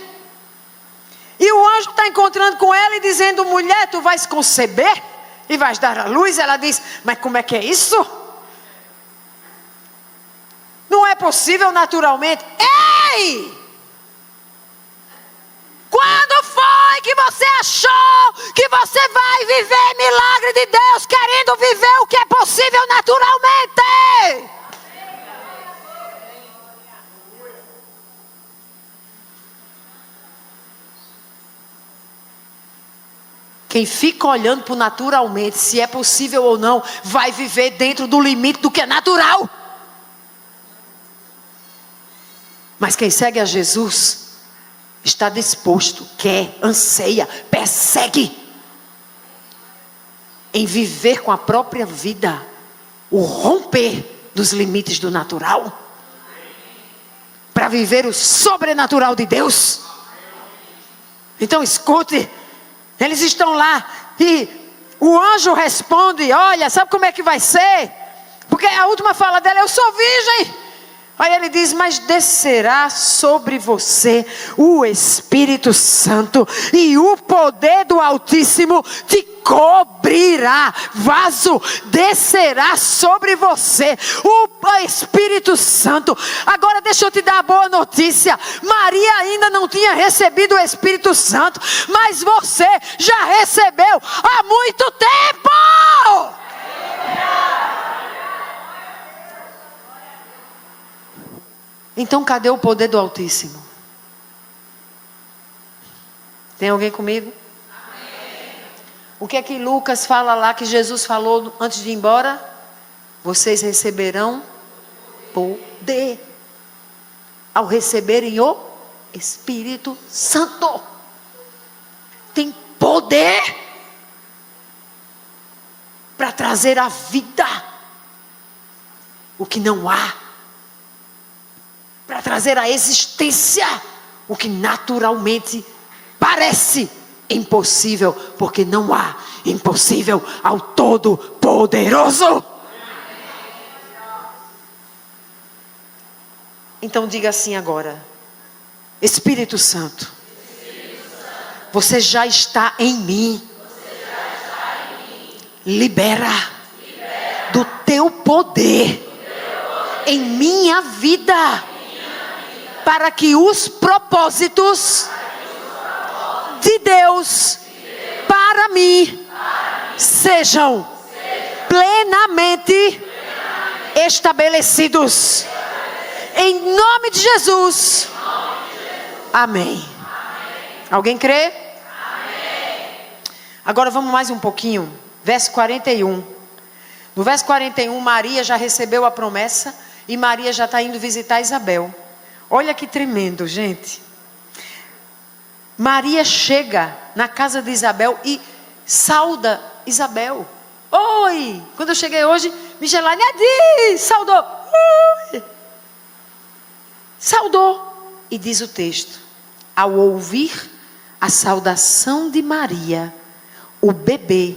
E o anjo está encontrando com ela e dizendo: mulher, tu vais conceber e vais dar à luz. Ela diz: mas como é que é isso? Não é possível naturalmente. Ei! Quando foi que você achou que você vai viver milagre de Deus querendo viver o que é possível naturalmente? Quem fica olhando para o naturalmente, se é possível ou não, vai viver dentro do limite do que é natural. Mas quem segue a Jesus está disposto, quer, anseia, persegue em viver com a própria vida o romper dos limites do natural para viver o sobrenatural de Deus. Então escute, eles estão lá e o anjo responde: olha, sabe como é que vai ser? Porque a última fala dela: eu sou virgem. Aí ele diz: mas descerá sobre você o Espírito Santo e o poder do Altíssimo te cobrirá. Vaso, descerá sobre você o Espírito Santo. Agora deixa eu te dar a boa notícia. Maria ainda não tinha recebido o Espírito Santo, mas você já recebeu há muito tempo. Então cadê o poder do Altíssimo? Tem alguém comigo? Amém. O que é que Lucas fala lá, que Jesus falou antes de ir embora? Vocês receberão poder ao receberem o Espírito Santo. Tem poder para trazer à vida o que não há, para trazer à existência o que naturalmente parece impossível, porque não há impossível ao Todo-Poderoso. Então diga assim agora: Espírito Santo, você já está em mim. Libera do teu poder em minha vida, para que os propósitos de Deus para mim sejam plenamente estabelecidos. Em nome de Jesus. Amém. Alguém crê? Agora vamos mais um pouquinho. Verso 41. No verso 41, Maria já recebeu a promessa e Maria já está indo visitar Isabel. Olha que tremendo, gente. Maria chega na casa de Isabel e sauda Isabel. Oi! Quando eu cheguei hoje, Michelane saudou. Oi! Saudou. E diz o texto: ao ouvir a saudação de Maria, o bebê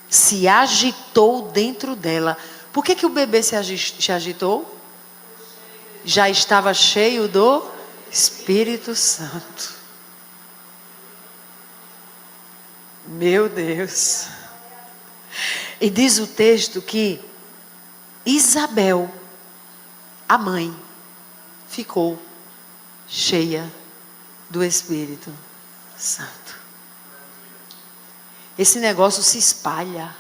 se agitou dentro dela. Por que o bebê se agitou? Já estava cheio do Espírito Santo. Meu Deus. E diz o texto que Isabel, a mãe, ficou cheia do Espírito Santo. Esse negócio se espalha.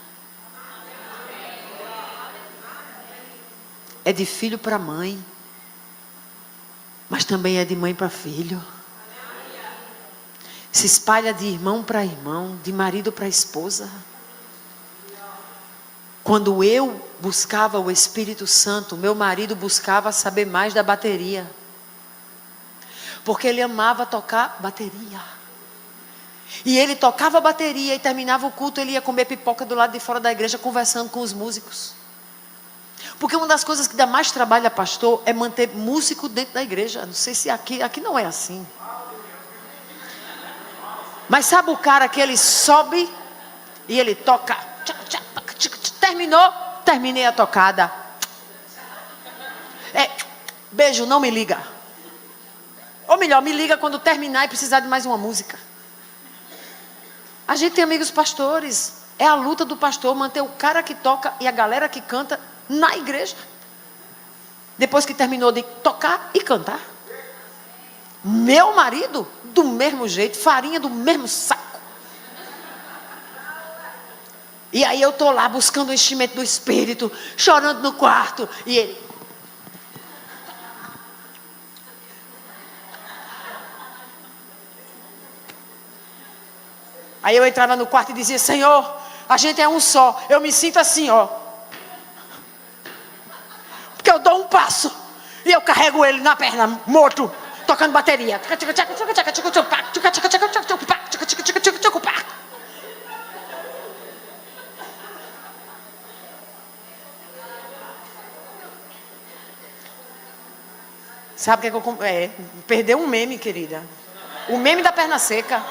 É de filho para mãe, mas também é de mãe para filho. Se espalha de irmão para irmão, de marido para esposa. Quando eu buscava o Espírito Santo, meu marido buscava saber mais da bateria, porque ele amava tocar bateria. E ele tocava bateria e terminava o culto, ele ia comer pipoca do lado de fora da igreja, conversando com os músicos. Porque uma das coisas que dá mais trabalho a pastor é manter músico dentro da igreja. Não sei se aqui não é assim. Mas sabe o cara que ele sobe e ele toca. Terminei a tocada. Beijo, não me liga. Ou melhor, me liga quando terminar e precisar de mais uma música. A gente tem amigos pastores. É a luta do pastor manter o cara que toca e a galera que canta na igreja. Depois que terminou de tocar e cantar. Meu marido, do mesmo jeito, farinha do mesmo saco. E aí eu estou lá buscando o enchimento do Espírito, chorando no quarto. E ele... Aí eu entrava no quarto e dizia: Senhor, a gente é um só. Eu me sinto assim, ó. Porque eu dou um passo e eu carrego ele na perna, morto, tocando bateria. Sabe o que eu... perdeu um meme, querida. O meme da perna seca.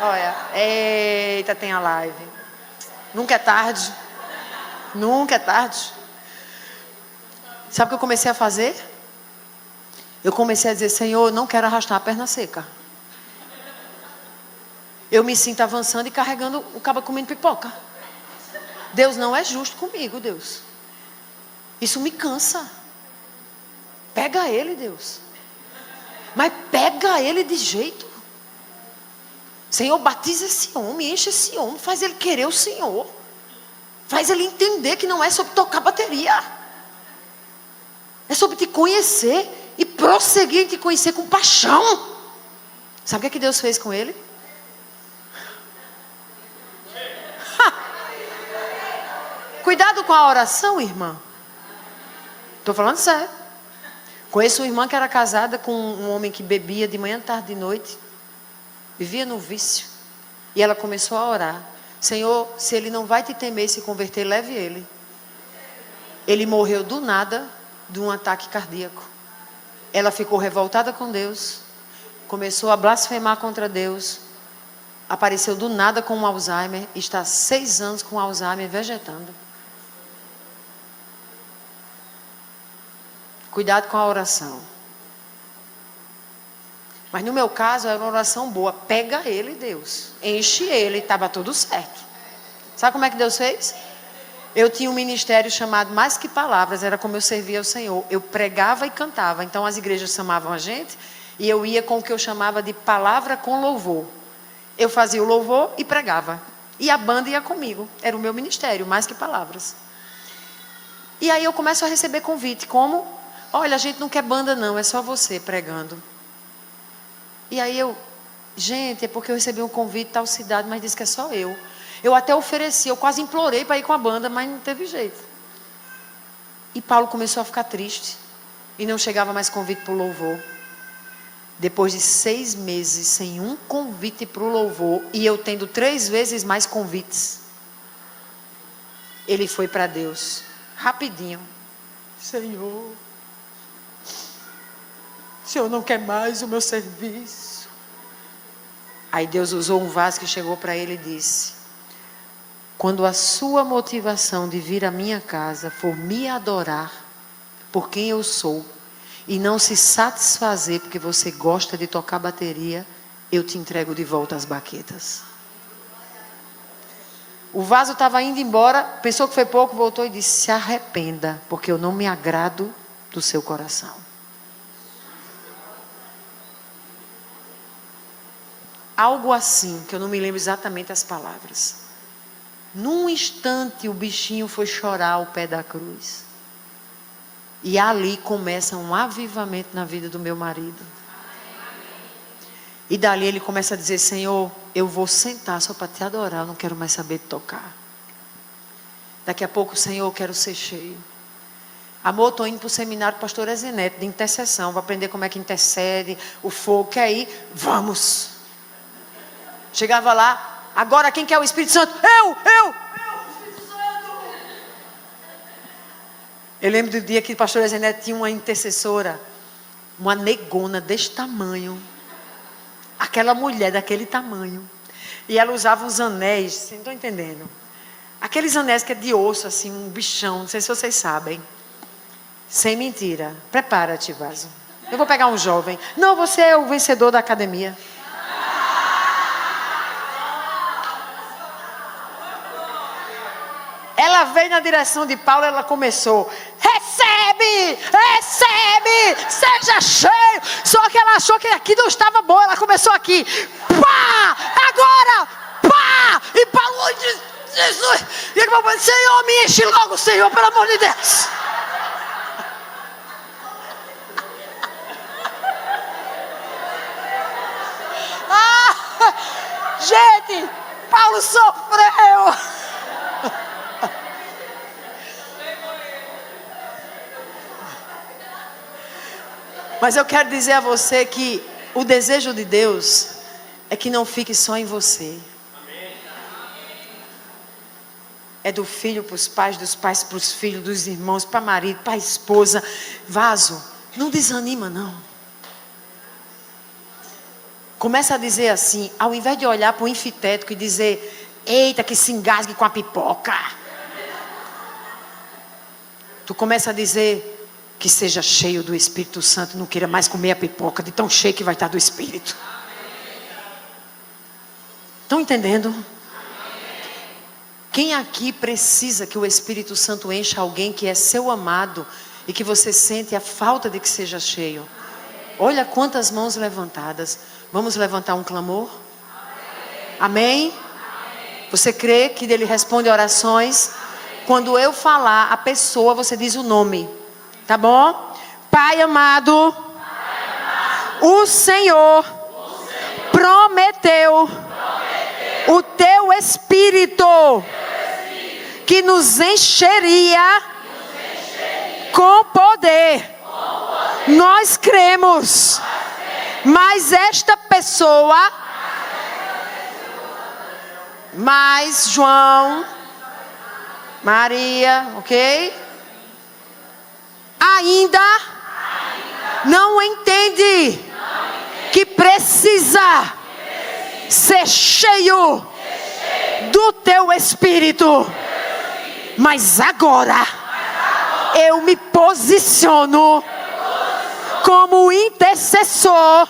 Olha, eita, tem a live. Nunca é tarde. Nunca é tarde. Sabe o que eu comecei a fazer? Eu comecei a dizer: Senhor, eu não quero arrastar a perna seca. Eu me sinto avançando e carregando o cabo comendo pipoca. Deus não é justo comigo, Deus. Isso me cansa. Pega ele, Deus. Mas pega ele de jeito. Senhor, batiza esse homem, enche esse homem, faz ele querer o Senhor. Faz ele entender que não é sobre tocar bateria. É sobre te conhecer e prosseguir em te conhecer com paixão. Sabe o que Deus fez com ele? Cuidado com a oração, irmã. Estou falando sério. Conheço uma irmã que era casada com um homem que bebia de manhã, tarde e noite. Vivia no vício. E ela começou a orar: Senhor, se ele não vai te temer e se converter, leve ele. Ele morreu do nada de um ataque cardíaco. Ela ficou revoltada com Deus. começou a blasfemar contra Deus, apareceu do nada com um Alzheimer, está há 6 anos com Alzheimer vegetando. Cuidado com a oração. Mas no meu caso era uma oração boa. Pega ele, Deus. Enche ele, estava tudo certo. Sabe como é que Deus fez? Eu tinha um ministério chamado Mais Que Palavras, era como eu servia ao Senhor. Eu pregava e cantava. Então as igrejas chamavam a gente e eu ia com o que eu chamava de palavra com louvor. Eu fazia o louvor e pregava. E a banda ia comigo. Era o meu ministério, Mais Que Palavras. E aí eu começo a receber convite. Como? Olha, a gente não quer banda não, é só você pregando. E aí gente, é porque eu recebi um convite de tal cidade, mas disse que é só eu. Eu até ofereci, eu quase implorei para ir com a banda, mas não teve jeito. E Paulo começou a ficar triste. E não chegava mais convite para o louvor. Depois de 6 meses sem um convite para o louvor, e eu tendo 3 vezes mais convites, ele foi para Deus, rapidinho. Senhor, o Senhor não quer mais o meu serviço. Aí Deus usou um vaso que chegou para ele e disse: quando a sua motivação de vir à minha casa for me adorar por quem eu sou, e não se satisfazer porque você gosta de tocar bateria, eu te entrego de volta as baquetas. O vaso estava indo embora, pensou que foi pouco, voltou e disse: se arrependa, porque eu não me agrado do seu coração. Algo assim, que eu não me lembro exatamente as palavras. Num instante o bichinho foi chorar ao pé da cruz. E ali começa um avivamento na vida do meu marido. E dali ele começa a dizer: Senhor, eu vou sentar só para te adorar, eu não quero mais saber de tocar. Daqui a pouco, Senhor, eu quero ser cheio. Amor, estou indo para o seminário do pastor Ezeneto, de intercessão. Vou aprender como é que intercede, o fogo. Quer ir? Vamos. Chegava lá, agora quem quer o Espírito Santo? Eu, Espírito Santo. Eu lembro do dia que o pastor Ezeneto tinha uma intercessora, uma negona deste tamanho. Aquela mulher daquele tamanho. E ela usava uns anéis, vocês não estão entendendo. Aqueles anéis que é de osso, assim, um bichão, não sei se vocês sabem. Sem mentira. Prepara-te, vaso. Eu vou pegar um jovem. Não, você é o vencedor da academia. Ela veio na direção de Paulo, ela começou: recebe, seja cheio. Só que ela achou que aqui não estava bom, ela começou aqui, pá, agora, pá, e Paulo disse: Jesus, e ele falou: Senhor, me enche logo, Senhor, pelo amor de Deus. Gente, Paulo sofreu. Mas eu quero dizer a você que o desejo de Deus é que não fique só em você. É do filho para os pais, dos pais para os filhos, dos irmãos para marido, para a esposa. Vaso, não desanima não. Começa a dizer assim, ao invés de olhar para o anfitético e dizer: eita, que se engasgue com a pipoca. Tu começa a dizer: que seja cheio do Espírito Santo, não queira mais comer a pipoca, de tão cheio que vai estar do Espírito. Estão entendendo? Quem aqui precisa que o Espírito Santo encha alguém que é seu amado e que você sente a falta de que seja cheio? Olha quantas mãos levantadas. Vamos levantar um clamor? Amém? Você crê que Ele responde orações? Quando eu falar a pessoa, você diz o nome. Tá bom? Pai amado, o Senhor prometeu o teu Espírito que nos encheria com poder. Nós cremos, mas esta pessoa, mais João, Maria, ok? Ainda não entende que precisa ser cheio do teu Espírito. Mas agora eu me posiciono como intercessor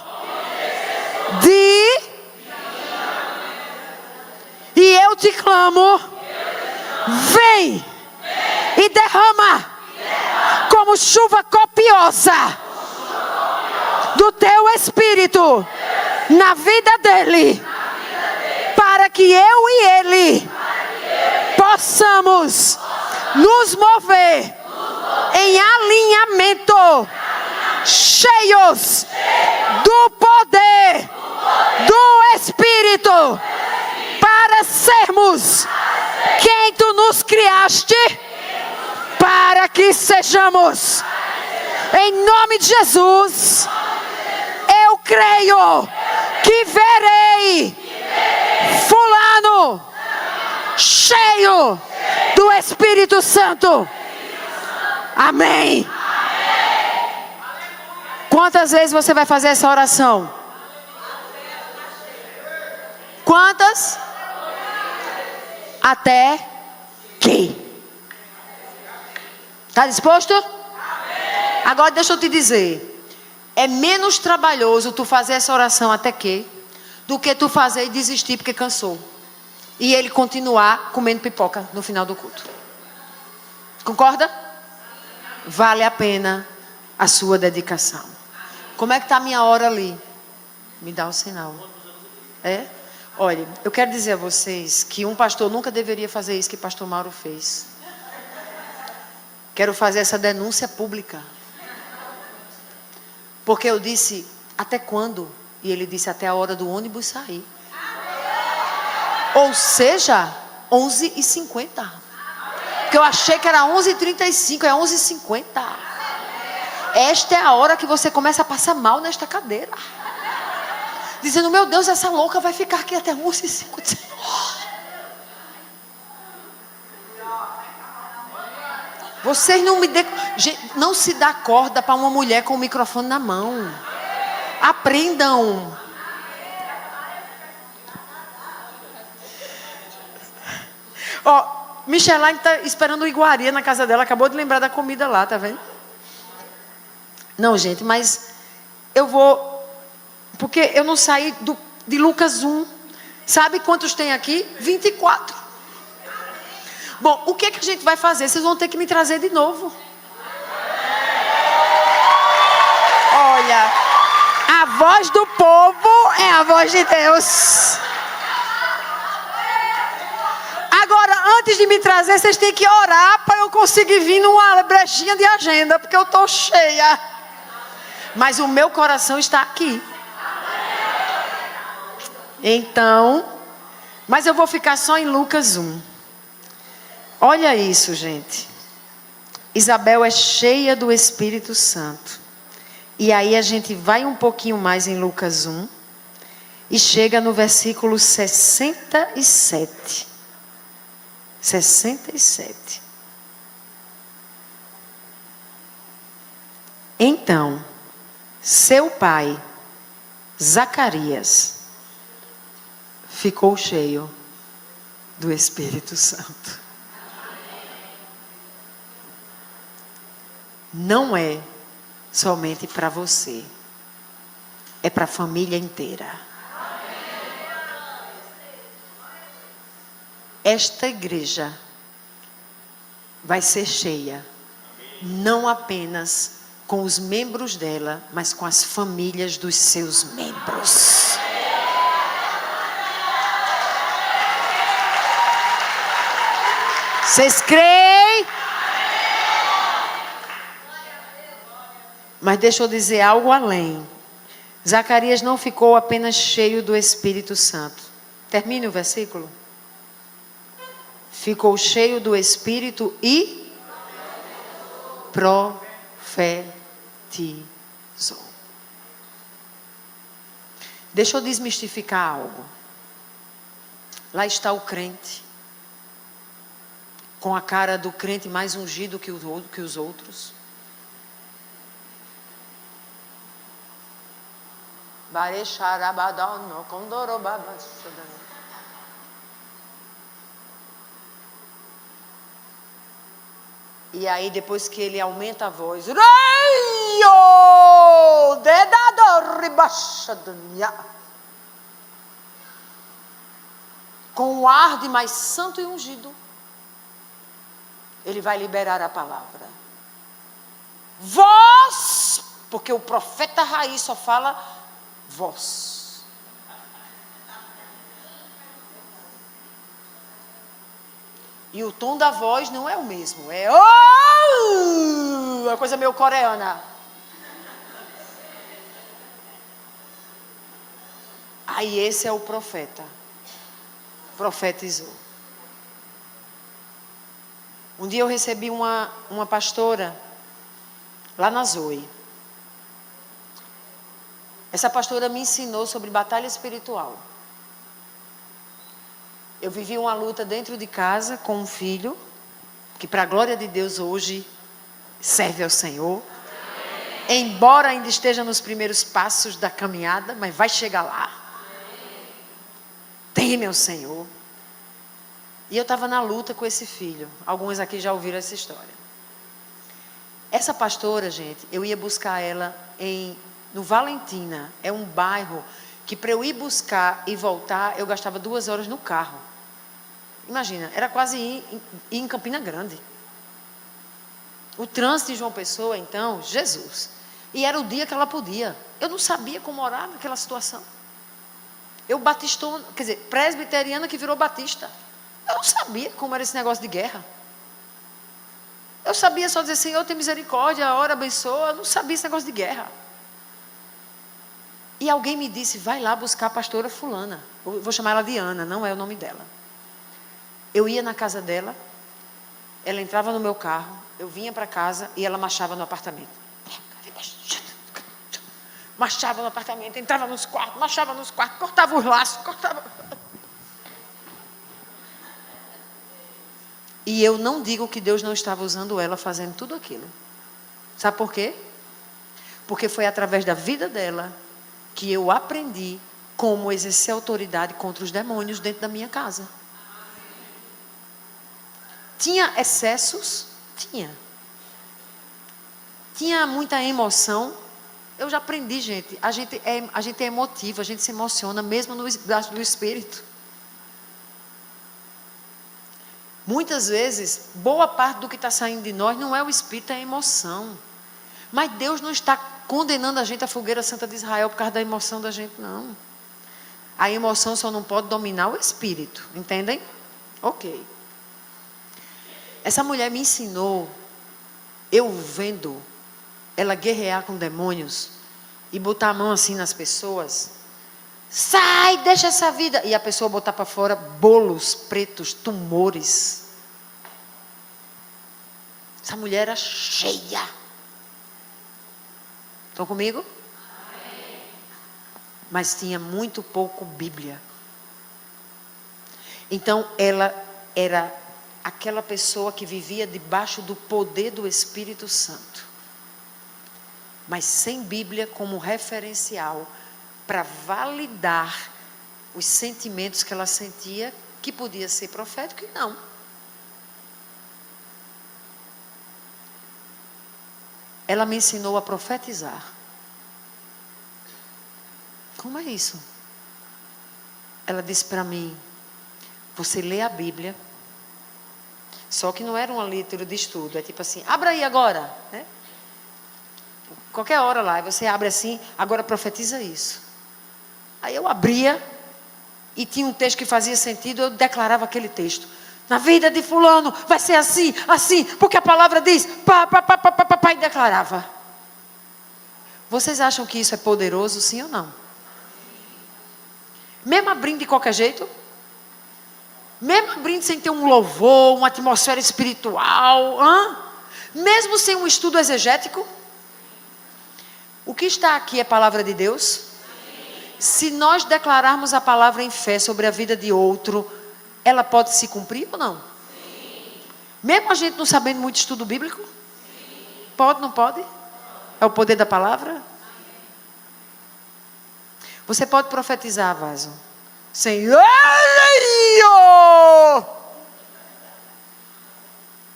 e eu te clamo, vem e derrama como chuva copiosa do teu Espírito na vida dele, para que eu e ele possamos nos mover em alinhamento, cheios do poder do Espírito, para sermos quem tu nos criaste para que sejamos. Em nome de Jesus, eu creio que verei fulano cheio do Espírito Santo. Amém. Quantas vezes você vai fazer essa oração? Quantas? Até que? Está disposto? Agora deixa eu te dizer. É menos trabalhoso tu fazer essa oração até que do que tu fazer e desistir porque cansou. E ele continuar comendo pipoca no final do culto. Concorda? Vale a pena a sua dedicação. Como é que está a minha hora ali? Me dá o sinal. É? Olha, eu quero dizer a vocês que um pastor nunca deveria fazer isso que o pastor Mauro fez. Quero fazer essa denúncia pública. Porque eu disse, até quando? E ele disse, até a hora do ônibus sair. Ou seja, 11h50. Porque eu achei que era 11h35, é 11h50. Esta é a hora que você começa a passar mal nesta cadeira. Dizendo, meu Deus, essa louca vai ficar aqui até 11h50. Vocês não me dê... Não se dá corda para uma mulher com o microfone na mão. Aprendam. Ó, Micheline está esperando o iguaria na casa dela. Acabou de lembrar da comida lá, tá vendo? Não, gente, mas eu vou... Porque eu não saí de Lucas 1. Sabe quantos tem aqui? 24. Bom, o que é que a gente vai fazer? Vocês vão ter que me trazer de novo. Olha, a voz do povo é a voz de Deus. Agora, antes de me trazer, vocês têm que orar para eu conseguir vir numa brechinha de agenda, porque eu estou cheia. Mas o meu coração está aqui. Então, mas eu vou ficar só em Lucas 1. Olha isso, gente. Isabel é cheia do Espírito Santo. E aí a gente vai um pouquinho mais em Lucas 1 e chega no versículo 67. 67. Então, seu pai, Zacarias, ficou cheio do Espírito Santo. Não é somente para você, é para a família inteira. Esta igreja vai ser cheia, não apenas com os membros dela, mas com as famílias dos seus membros. Vocês creem? Mas deixa eu dizer algo além. Zacarias não ficou apenas cheio do Espírito Santo. Termine o versículo. Ficou cheio do Espírito e profetizou. Deixa eu desmistificar algo. Lá está o crente, com a cara do crente mais ungido que os outros. E aí, depois que ele aumenta a voz, com o ar de mais santo e ungido, ele vai liberar a palavra. Vós, porque o profeta raiz só fala vós. E o tom da voz não é o mesmo, é uma coisa meio coreana. Aí esse é o profeta. Profetizou. Um dia eu recebi uma pastora lá na Zoe. Essa pastora me ensinou sobre batalha espiritual. Eu vivi uma luta dentro de casa com um filho, que para a glória de Deus hoje serve ao Senhor. Embora ainda esteja nos primeiros passos da caminhada, mas vai chegar lá. Teme ao Senhor. E eu estava na luta com esse filho. Alguns aqui já ouviram essa história. Essa pastora, gente, eu ia buscar ela no Valentina. É um bairro que para eu ir buscar e voltar, eu gastava 2 horas no carro. Imagina, era quase ir em Campina Grande. O trânsito de João Pessoa, então, Jesus. E era o dia que ela podia. Eu não sabia como orar naquela situação. Eu batistona, quer dizer, presbiteriana que virou batista. Eu não sabia como era esse negócio de guerra. Eu sabia só dizer, Senhor, tem misericórdia, ora, abençoa. Eu não sabia esse negócio de guerra. E alguém me disse, vai lá buscar a pastora fulana. Eu vou chamar ela de Ana, não é o nome dela. Eu ia na casa dela, ela entrava no meu carro, eu vinha para casa e ela marchava no apartamento. Marchava no apartamento, entrava nos quartos, marchava nos quartos, cortava os laços, cortava... E eu não digo que Deus não estava usando ela fazendo tudo aquilo. Sabe por quê? Porque foi através da vida dela que eu aprendi como exercer autoridade contra os demônios dentro da minha casa. Tinha excessos? Tinha. Tinha muita emoção? Eu já aprendi, gente. A gente é emotivo, a gente se emociona mesmo no espírito. Muitas vezes, boa parte do que está saindo de nós não é o espírito, é a emoção. Mas Deus não está condenando a gente à fogueira santa de Israel por causa da emoção da gente, não. A emoção só não pode dominar o espírito, entendem? Ok. Essa mulher me ensinou, eu vendo ela guerrear com demônios e botar a mão assim nas pessoas. Sai, deixa essa vida. E a pessoa botar para fora bolos pretos, tumores. Essa mulher era cheia. Estão comigo? Amém. Mas tinha muito pouco Bíblia. Então ela era aquela pessoa que vivia debaixo do poder do Espírito Santo. Mas sem Bíblia como referencial para validar os sentimentos que ela sentia, que podia ser profético e não. Ela me ensinou a profetizar. Como é isso? Ela disse para mim, você lê a Bíblia, só que não era uma leitura de estudo, é tipo assim, abra aí agora, né? Qualquer hora lá, você abre assim, agora profetiza isso. Aí eu abria e tinha um texto que fazia sentido, eu declarava aquele texto. Na vida de fulano vai ser assim, assim, porque a palavra diz, e declarava. Vocês acham que isso é poderoso, sim ou não? Mesmo abrindo de qualquer jeito? Mesmo abrindo sem ter um louvor, uma atmosfera espiritual, mesmo sem um estudo exegético? O que está aqui é palavra de Deus? Sim. Se nós declararmos a palavra em fé sobre a vida de outro, ela pode se cumprir ou não? Sim. Mesmo a gente não sabendo muito estudo bíblico? Sim. Pode, não pode? É o poder da palavra? Você pode profetizar, vaso. Senhor!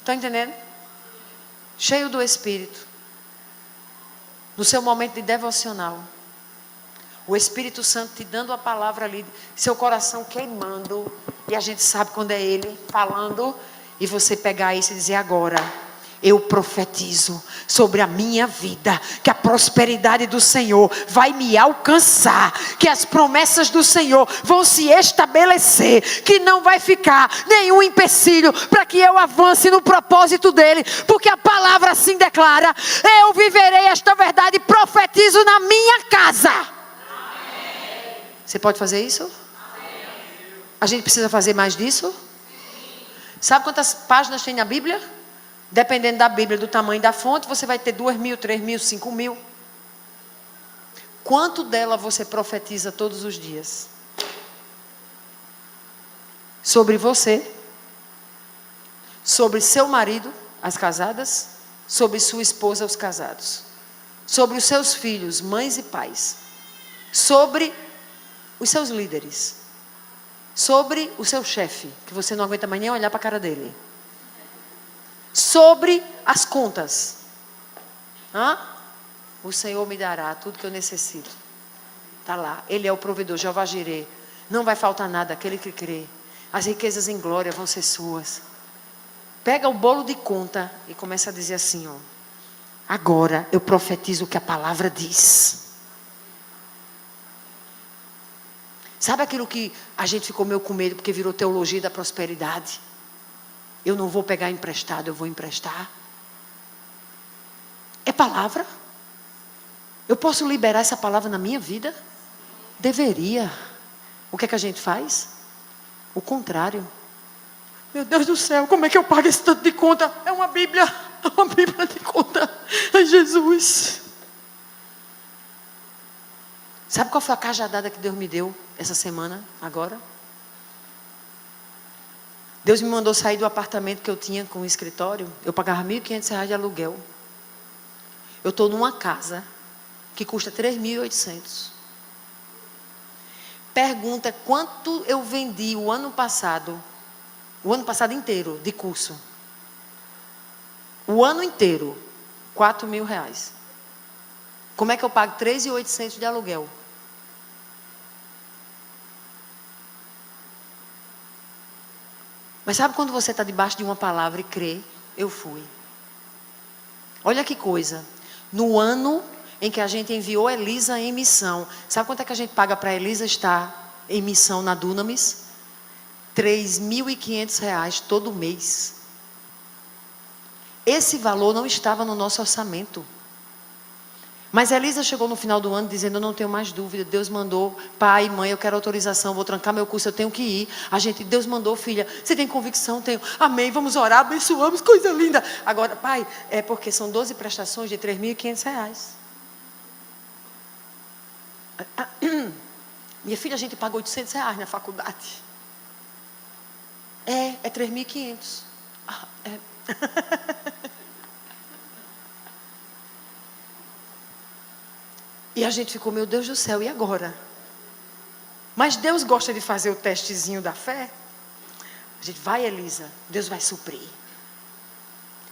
Está entendendo? Cheio do Espírito. No seu momento de devocional. O Espírito Santo te dando a palavra ali. Seu coração queimando. E a gente sabe quando é Ele falando. E você pegar isso e dizer agora. Eu profetizo sobre a minha vida, que a prosperidade do Senhor vai me alcançar, que as promessas do Senhor vão se estabelecer, que não vai ficar nenhum empecilho para que eu avance no propósito dEle, porque a palavra assim declara, eu viverei esta verdade e profetizo na minha casa. Amém. Você pode fazer isso? Amém. A gente precisa fazer mais disso? Sim. Sabe quantas páginas tem na Bíblia? Dependendo da Bíblia, do tamanho da fonte, você vai ter 2.000, 3.000, 5.000. Quanto dela você profetiza todos os dias? Sobre você, sobre seu marido, as casadas, sobre sua esposa, os casados, sobre os seus filhos, mães e pais, sobre os seus líderes, sobre o seu chefe, que você não aguenta mais nem olhar para a cara dele. Sobre as contas. O Senhor me dará tudo que eu necessito. Está lá. Ele é o provedor, Jeová Jireh. Não vai faltar nada, aquele que crê. As riquezas em glória vão ser suas. Pega o bolo de conta e começa a dizer assim, ó. Agora eu profetizo o que a palavra diz. Sabe aquilo que a gente ficou meio com medo porque virou teologia da prosperidade? Eu não vou pegar emprestado, eu vou emprestar. É palavra. Eu posso liberar essa palavra na minha vida? Deveria. O que é que a gente faz? O contrário. Meu Deus do céu, como é que eu pago esse tanto de conta? É uma Bíblia de conta. Ai, Jesus. Sabe qual foi a cajadada que Deus me deu essa semana, agora? Deus me mandou sair do apartamento que eu tinha com o escritório. Eu pagava R$1.500 de aluguel. Eu estou numa casa que custa 3.800. Pergunta quanto eu vendi o ano passado inteiro de curso. O ano inteiro, R$4.000. Como é que eu pago 3.800 de aluguel? Mas sabe quando você está debaixo de uma palavra e crê? Eu fui. Olha que coisa. No ano em que a gente enviou Elisa em missão. Sabe quanto é que a gente paga para Elisa estar em missão na Dunamis? R$3.500 todo mês. Esse valor não estava no nosso orçamento. Mas a Elisa chegou no final do ano dizendo, eu não tenho mais dúvida, Deus mandou, pai, mãe, eu quero autorização, vou trancar meu curso, eu tenho que ir. Deus mandou, filha, você tem convicção? Tenho. Amém, vamos orar, abençoamos, coisa linda. Agora, pai, é porque são 12 prestações de R$3.500. Minha filha, a gente paga R$800 na faculdade. É R$3.500. E a gente ficou, meu Deus do céu, e agora? Mas Deus gosta de fazer o testezinho da fé. A gente vai, Elisa, Deus vai suprir.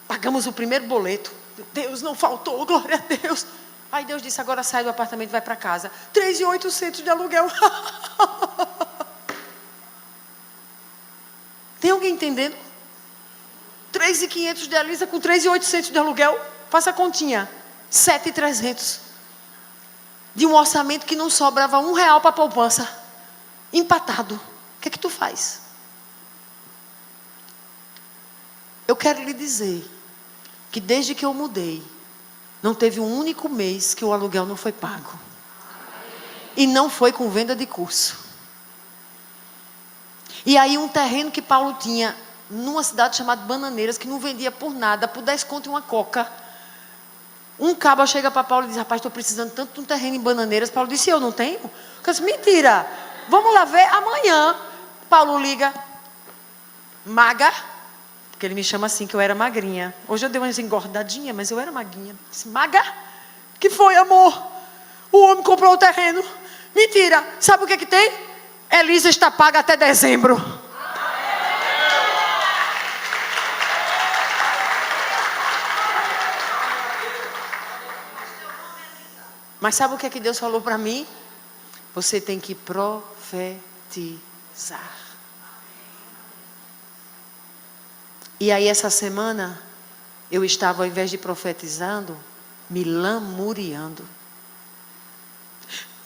Pagamos o primeiro boleto. Deus, não faltou, glória a Deus. Aí Deus disse, agora sai do apartamento e vai para casa. 3.800 de aluguel. Tem alguém entendendo? 3.500 de Elisa com 3.800 de aluguel. Faça a continha. 7.300. De um orçamento que não sobrava R$1 para a poupança. Empatado. O que é que tu faz? Eu quero lhe dizer que desde que eu mudei, não teve um único mês que o aluguel não foi pago. E não foi com venda de curso. E aí um terreno que Paulo tinha numa cidade chamada Bananeiras, que não vendia por nada, por 10 conto e uma coca. Um cabo chega para Paulo e diz, rapaz, estou precisando tanto de um terreno em Bananeiras. Paulo disse, eu não tenho? Eu disse, mentira, vamos lá ver amanhã. Paulo liga, maga, porque ele me chama assim, que eu era magrinha. Hoje eu dei uma engordadinha, mas eu era maguinha. Disse, maga, que foi, amor? O homem comprou o terreno, Mentira. Sabe o que tem? Elisa está paga até dezembro. Mas sabe o que Deus falou para mim? Você tem que profetizar. E aí essa semana, eu estava, ao invés de profetizando, me lamuriando.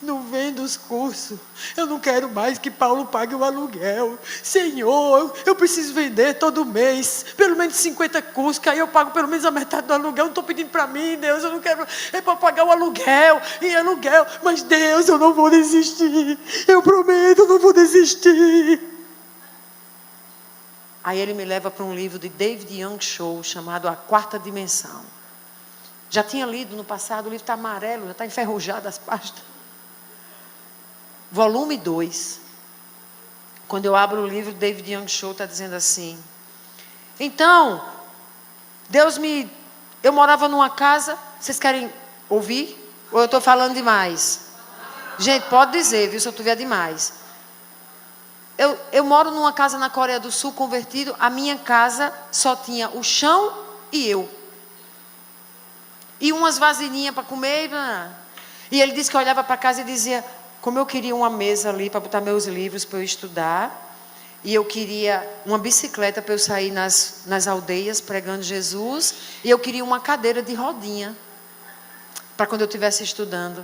Não vendo os cursos. Eu não quero mais que Paulo pague o aluguel. Senhor, eu preciso vender todo mês. Pelo menos 50 cursos, que aí eu pago pelo menos a metade do aluguel. Não estou pedindo para mim, Deus, eu não quero. É para pagar o aluguel. E aluguel. Mas Deus, eu não vou desistir. Eu prometo, eu não vou desistir. Aí ele me leva para um livro de David Young Show, chamado A Quarta Dimensão. Já tinha lido no passado, o livro está amarelo, já está enferrujado as pastas. Volume 2. Quando eu abro o livro, David Young Show está dizendo assim: então, eu morava numa casa. Vocês querem ouvir? Ou eu estou falando demais? Gente, pode dizer, viu, se eu estiver demais. Eu moro numa casa na Coreia do Sul, convertido. A minha casa só tinha o chão e eu. E umas vasilhinhas para comer. E ele disse que olhava para casa e dizia: como eu queria uma mesa ali para botar meus livros para eu estudar. E eu queria uma bicicleta para eu sair nas aldeias pregando Jesus. E eu queria uma cadeira de rodinha para quando eu estivesse estudando.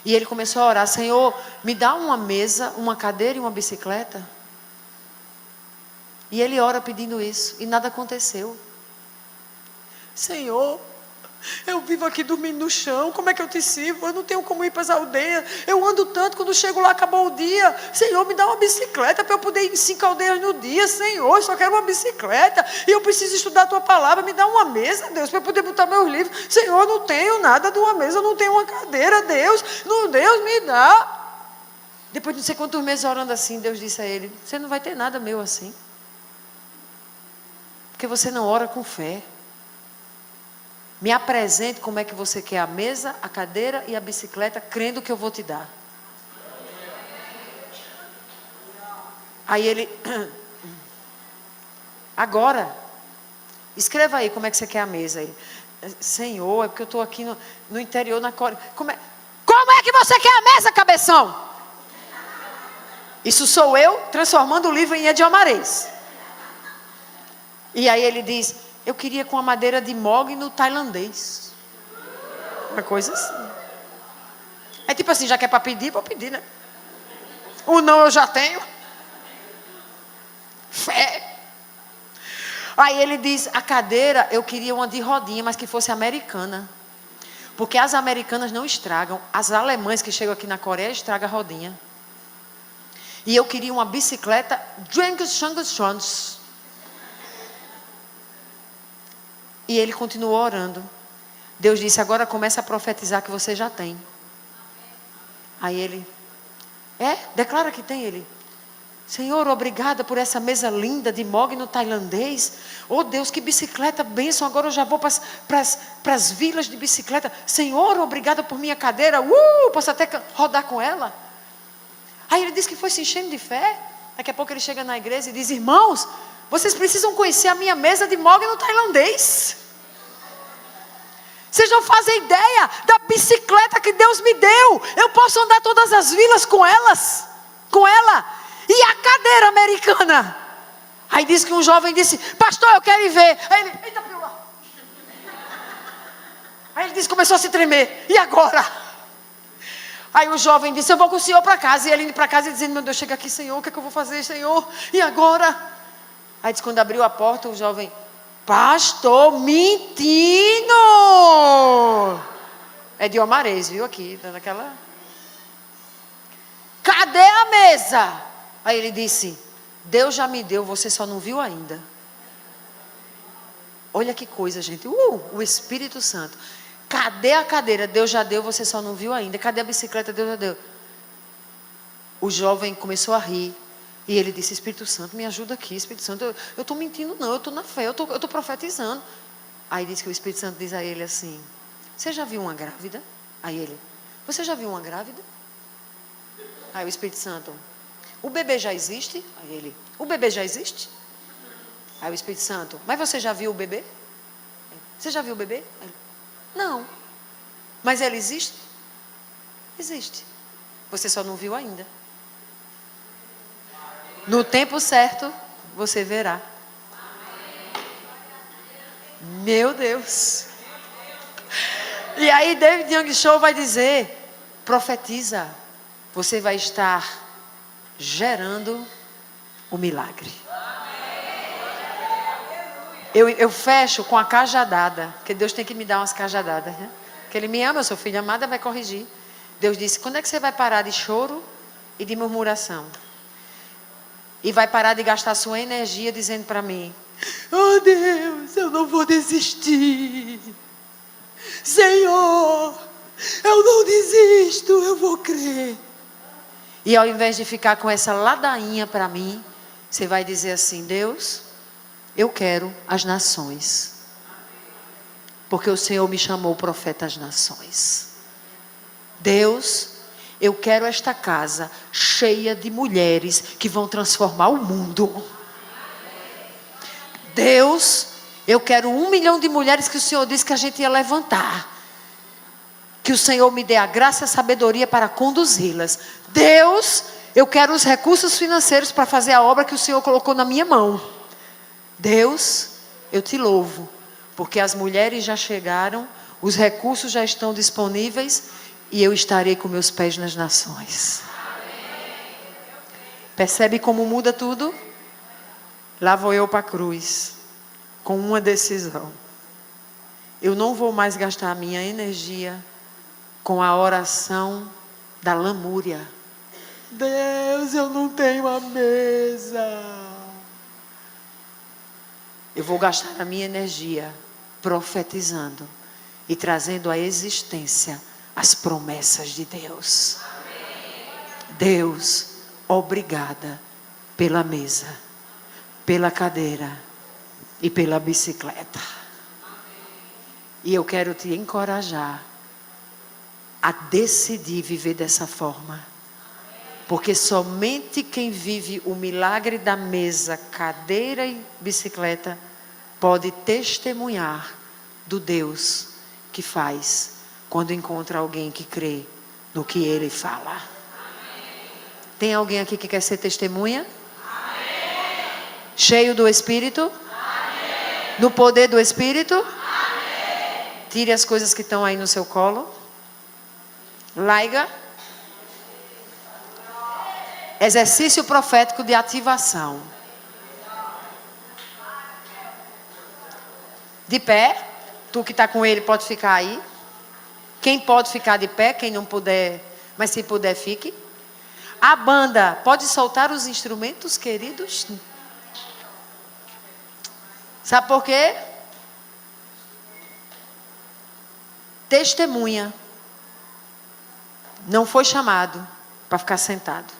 E ele começou a orar: Senhor, me dá uma mesa, uma cadeira e uma bicicleta. E ele ora pedindo isso. E nada aconteceu. Senhor, eu vivo aqui dormindo no chão. Como é que eu te sirvo? Eu não tenho como ir para as aldeias. Eu ando tanto, quando chego lá acabou o dia. Senhor, me dá uma bicicleta para eu poder ir em 5 aldeias no dia. Senhor, eu só quero uma bicicleta. E eu preciso estudar a tua palavra. Me dá uma mesa, Deus, para eu poder botar meus livros. Senhor, eu não tenho nada de uma mesa. Eu não tenho uma cadeira, Deus. Deus, me dá. Depois de não sei quantos meses orando assim, Deus disse a ele: você não vai ter nada meu assim. Porque você não ora com fé. Me apresente como é que você quer a mesa, a cadeira e a bicicleta, crendo que eu vou te dar. Aí ele: agora, escreva aí como é que você quer a mesa. Aí, Senhor, é porque eu estou aqui no interior, na Coreia. Como é que você quer a mesa, cabeção? Isso sou eu transformando o livro em idiomarês. E aí ele diz: eu queria com a madeira de mogno tailandês. Uma coisa assim. É tipo assim, já que é para pedir, vou pedir, né? O não eu já tenho. Fé. Aí ele diz: a cadeira, eu queria uma de rodinha, mas que fosse americana. Porque as americanas não estragam. As alemãs que chegam aqui na Coreia estragam a rodinha. E eu queria uma bicicleta Drangus. E ele continuou orando. Deus disse: agora começa a profetizar que você já tem. Aí ele: declara que tem. Ele: Senhor, obrigada por essa mesa linda de mogno tailandês. Oh Deus, que bicicleta, bênção. Agora eu já vou para as vilas de bicicleta. Senhor, obrigada por minha cadeira. Posso até rodar com ela. Aí ele disse que foi se enchendo de fé. Daqui a pouco ele chega na igreja e diz: irmãos, vocês precisam conhecer a minha mesa de mogno tailandês. Vocês não fazem ideia da bicicleta que Deus me deu. Eu posso andar todas as vilas com ela. E a cadeira americana. Aí disse que um jovem disse: pastor, eu quero ir ver. Aí ele: eita, pila. Aí ele disse, começou a se tremer: e agora? Aí o jovem disse: eu vou com o senhor para casa. E ele indo para casa e dizendo: meu Deus, chega aqui, Senhor, o que é que eu vou fazer, Senhor? E agora? Aí disse, quando abriu a porta, o jovem: pastor, mentindo. É de Omarês, viu, aqui, naquela. Cadê a mesa? Aí ele disse: Deus já me deu, você só não viu ainda. Olha que coisa, gente. O Espírito Santo. Cadê a cadeira? Deus já deu, você só não viu ainda. Cadê a bicicleta? Deus já deu. O jovem começou a rir. E ele disse: Espírito Santo, me ajuda aqui. Espírito Santo, eu estou mentindo não, eu estou na fé, eu estou profetizando. Aí disse que o Espírito Santo diz a ele assim: você já viu uma grávida? Aí ele: você já viu uma grávida? Aí o Espírito Santo, o bebê já existe? Aí ele, o bebê já existe? Aí o Espírito Santo, mas você já viu o bebê? Você já viu o bebê? Aí, não. Mas ele existe? Existe. Você só não viu ainda. No tempo certo, você verá. Meu Deus. E aí David Young Cho vai dizer, profetiza. Você vai estar gerando o milagre. Eu fecho com a cajadada, porque Deus tem que me dar umas cajadadas, né? Porque Ele me ama, eu sou filha amada, vai corrigir. Deus disse, quando é que você vai parar de choro e de murmuração? E vai parar de gastar sua energia dizendo para mim, oh Deus, eu não vou desistir. Senhor, eu não desisto, eu vou crer. E ao invés de ficar com essa ladainha para mim, você vai dizer assim, Deus, eu quero as nações. Porque o Senhor me chamou profeta às nações. Deus, eu quero esta casa cheia de mulheres que vão transformar o mundo. Deus, eu quero 1 milhão de mulheres que o Senhor disse que a gente ia levantar. Que o Senhor me dê a graça e a sabedoria para conduzi-las. Deus, eu quero os recursos financeiros para fazer a obra que o Senhor colocou na minha mão. Deus, eu te louvo, porque as mulheres já chegaram, os recursos já estão disponíveis e eu estarei com meus pés nas nações. Percebe como muda tudo? Lá vou eu para a cruz, com uma decisão. Eu não vou mais gastar a minha energia com a oração da lamúria. Deus, eu não tenho a mesa. Eu vou gastar a minha energia profetizando e trazendo à existência as promessas de Deus. Deus, obrigada pela mesa, pela cadeira e pela bicicleta. E eu quero te encorajar a decidir viver dessa forma. Porque somente quem vive o milagre da mesa, cadeira e bicicleta pode testemunhar do Deus que faz quando encontra alguém que crê no que Ele fala. Amém. Tem alguém aqui que quer ser testemunha? Amém. Cheio do Espírito? Amém. No poder do Espírito? Amém. Tire as coisas que estão aí no seu colo. Laiga. Exercício profético de ativação. De pé. Tu que está com ele pode ficar aí. Quem pode ficar de pé, quem não puder, mas se puder, fique. A banda, pode soltar os instrumentos, queridos? Sabe por quê? Testemunha. Não foi chamado para ficar sentado.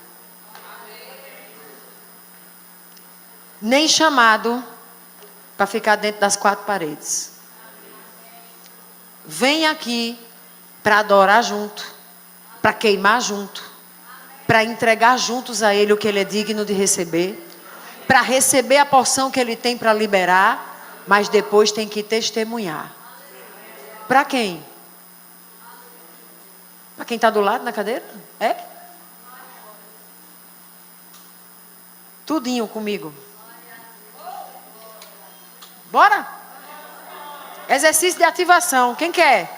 Nem chamado para ficar dentro das 4 paredes. Vem aqui para adorar junto, para queimar junto, para entregar juntos a Ele o que Ele é digno de receber, para receber a porção que Ele tem para liberar, mas depois tem que testemunhar. Para quem? Para quem está do lado na cadeira? É? Tudinho comigo. Bora? Exercício de ativação. Quem quer?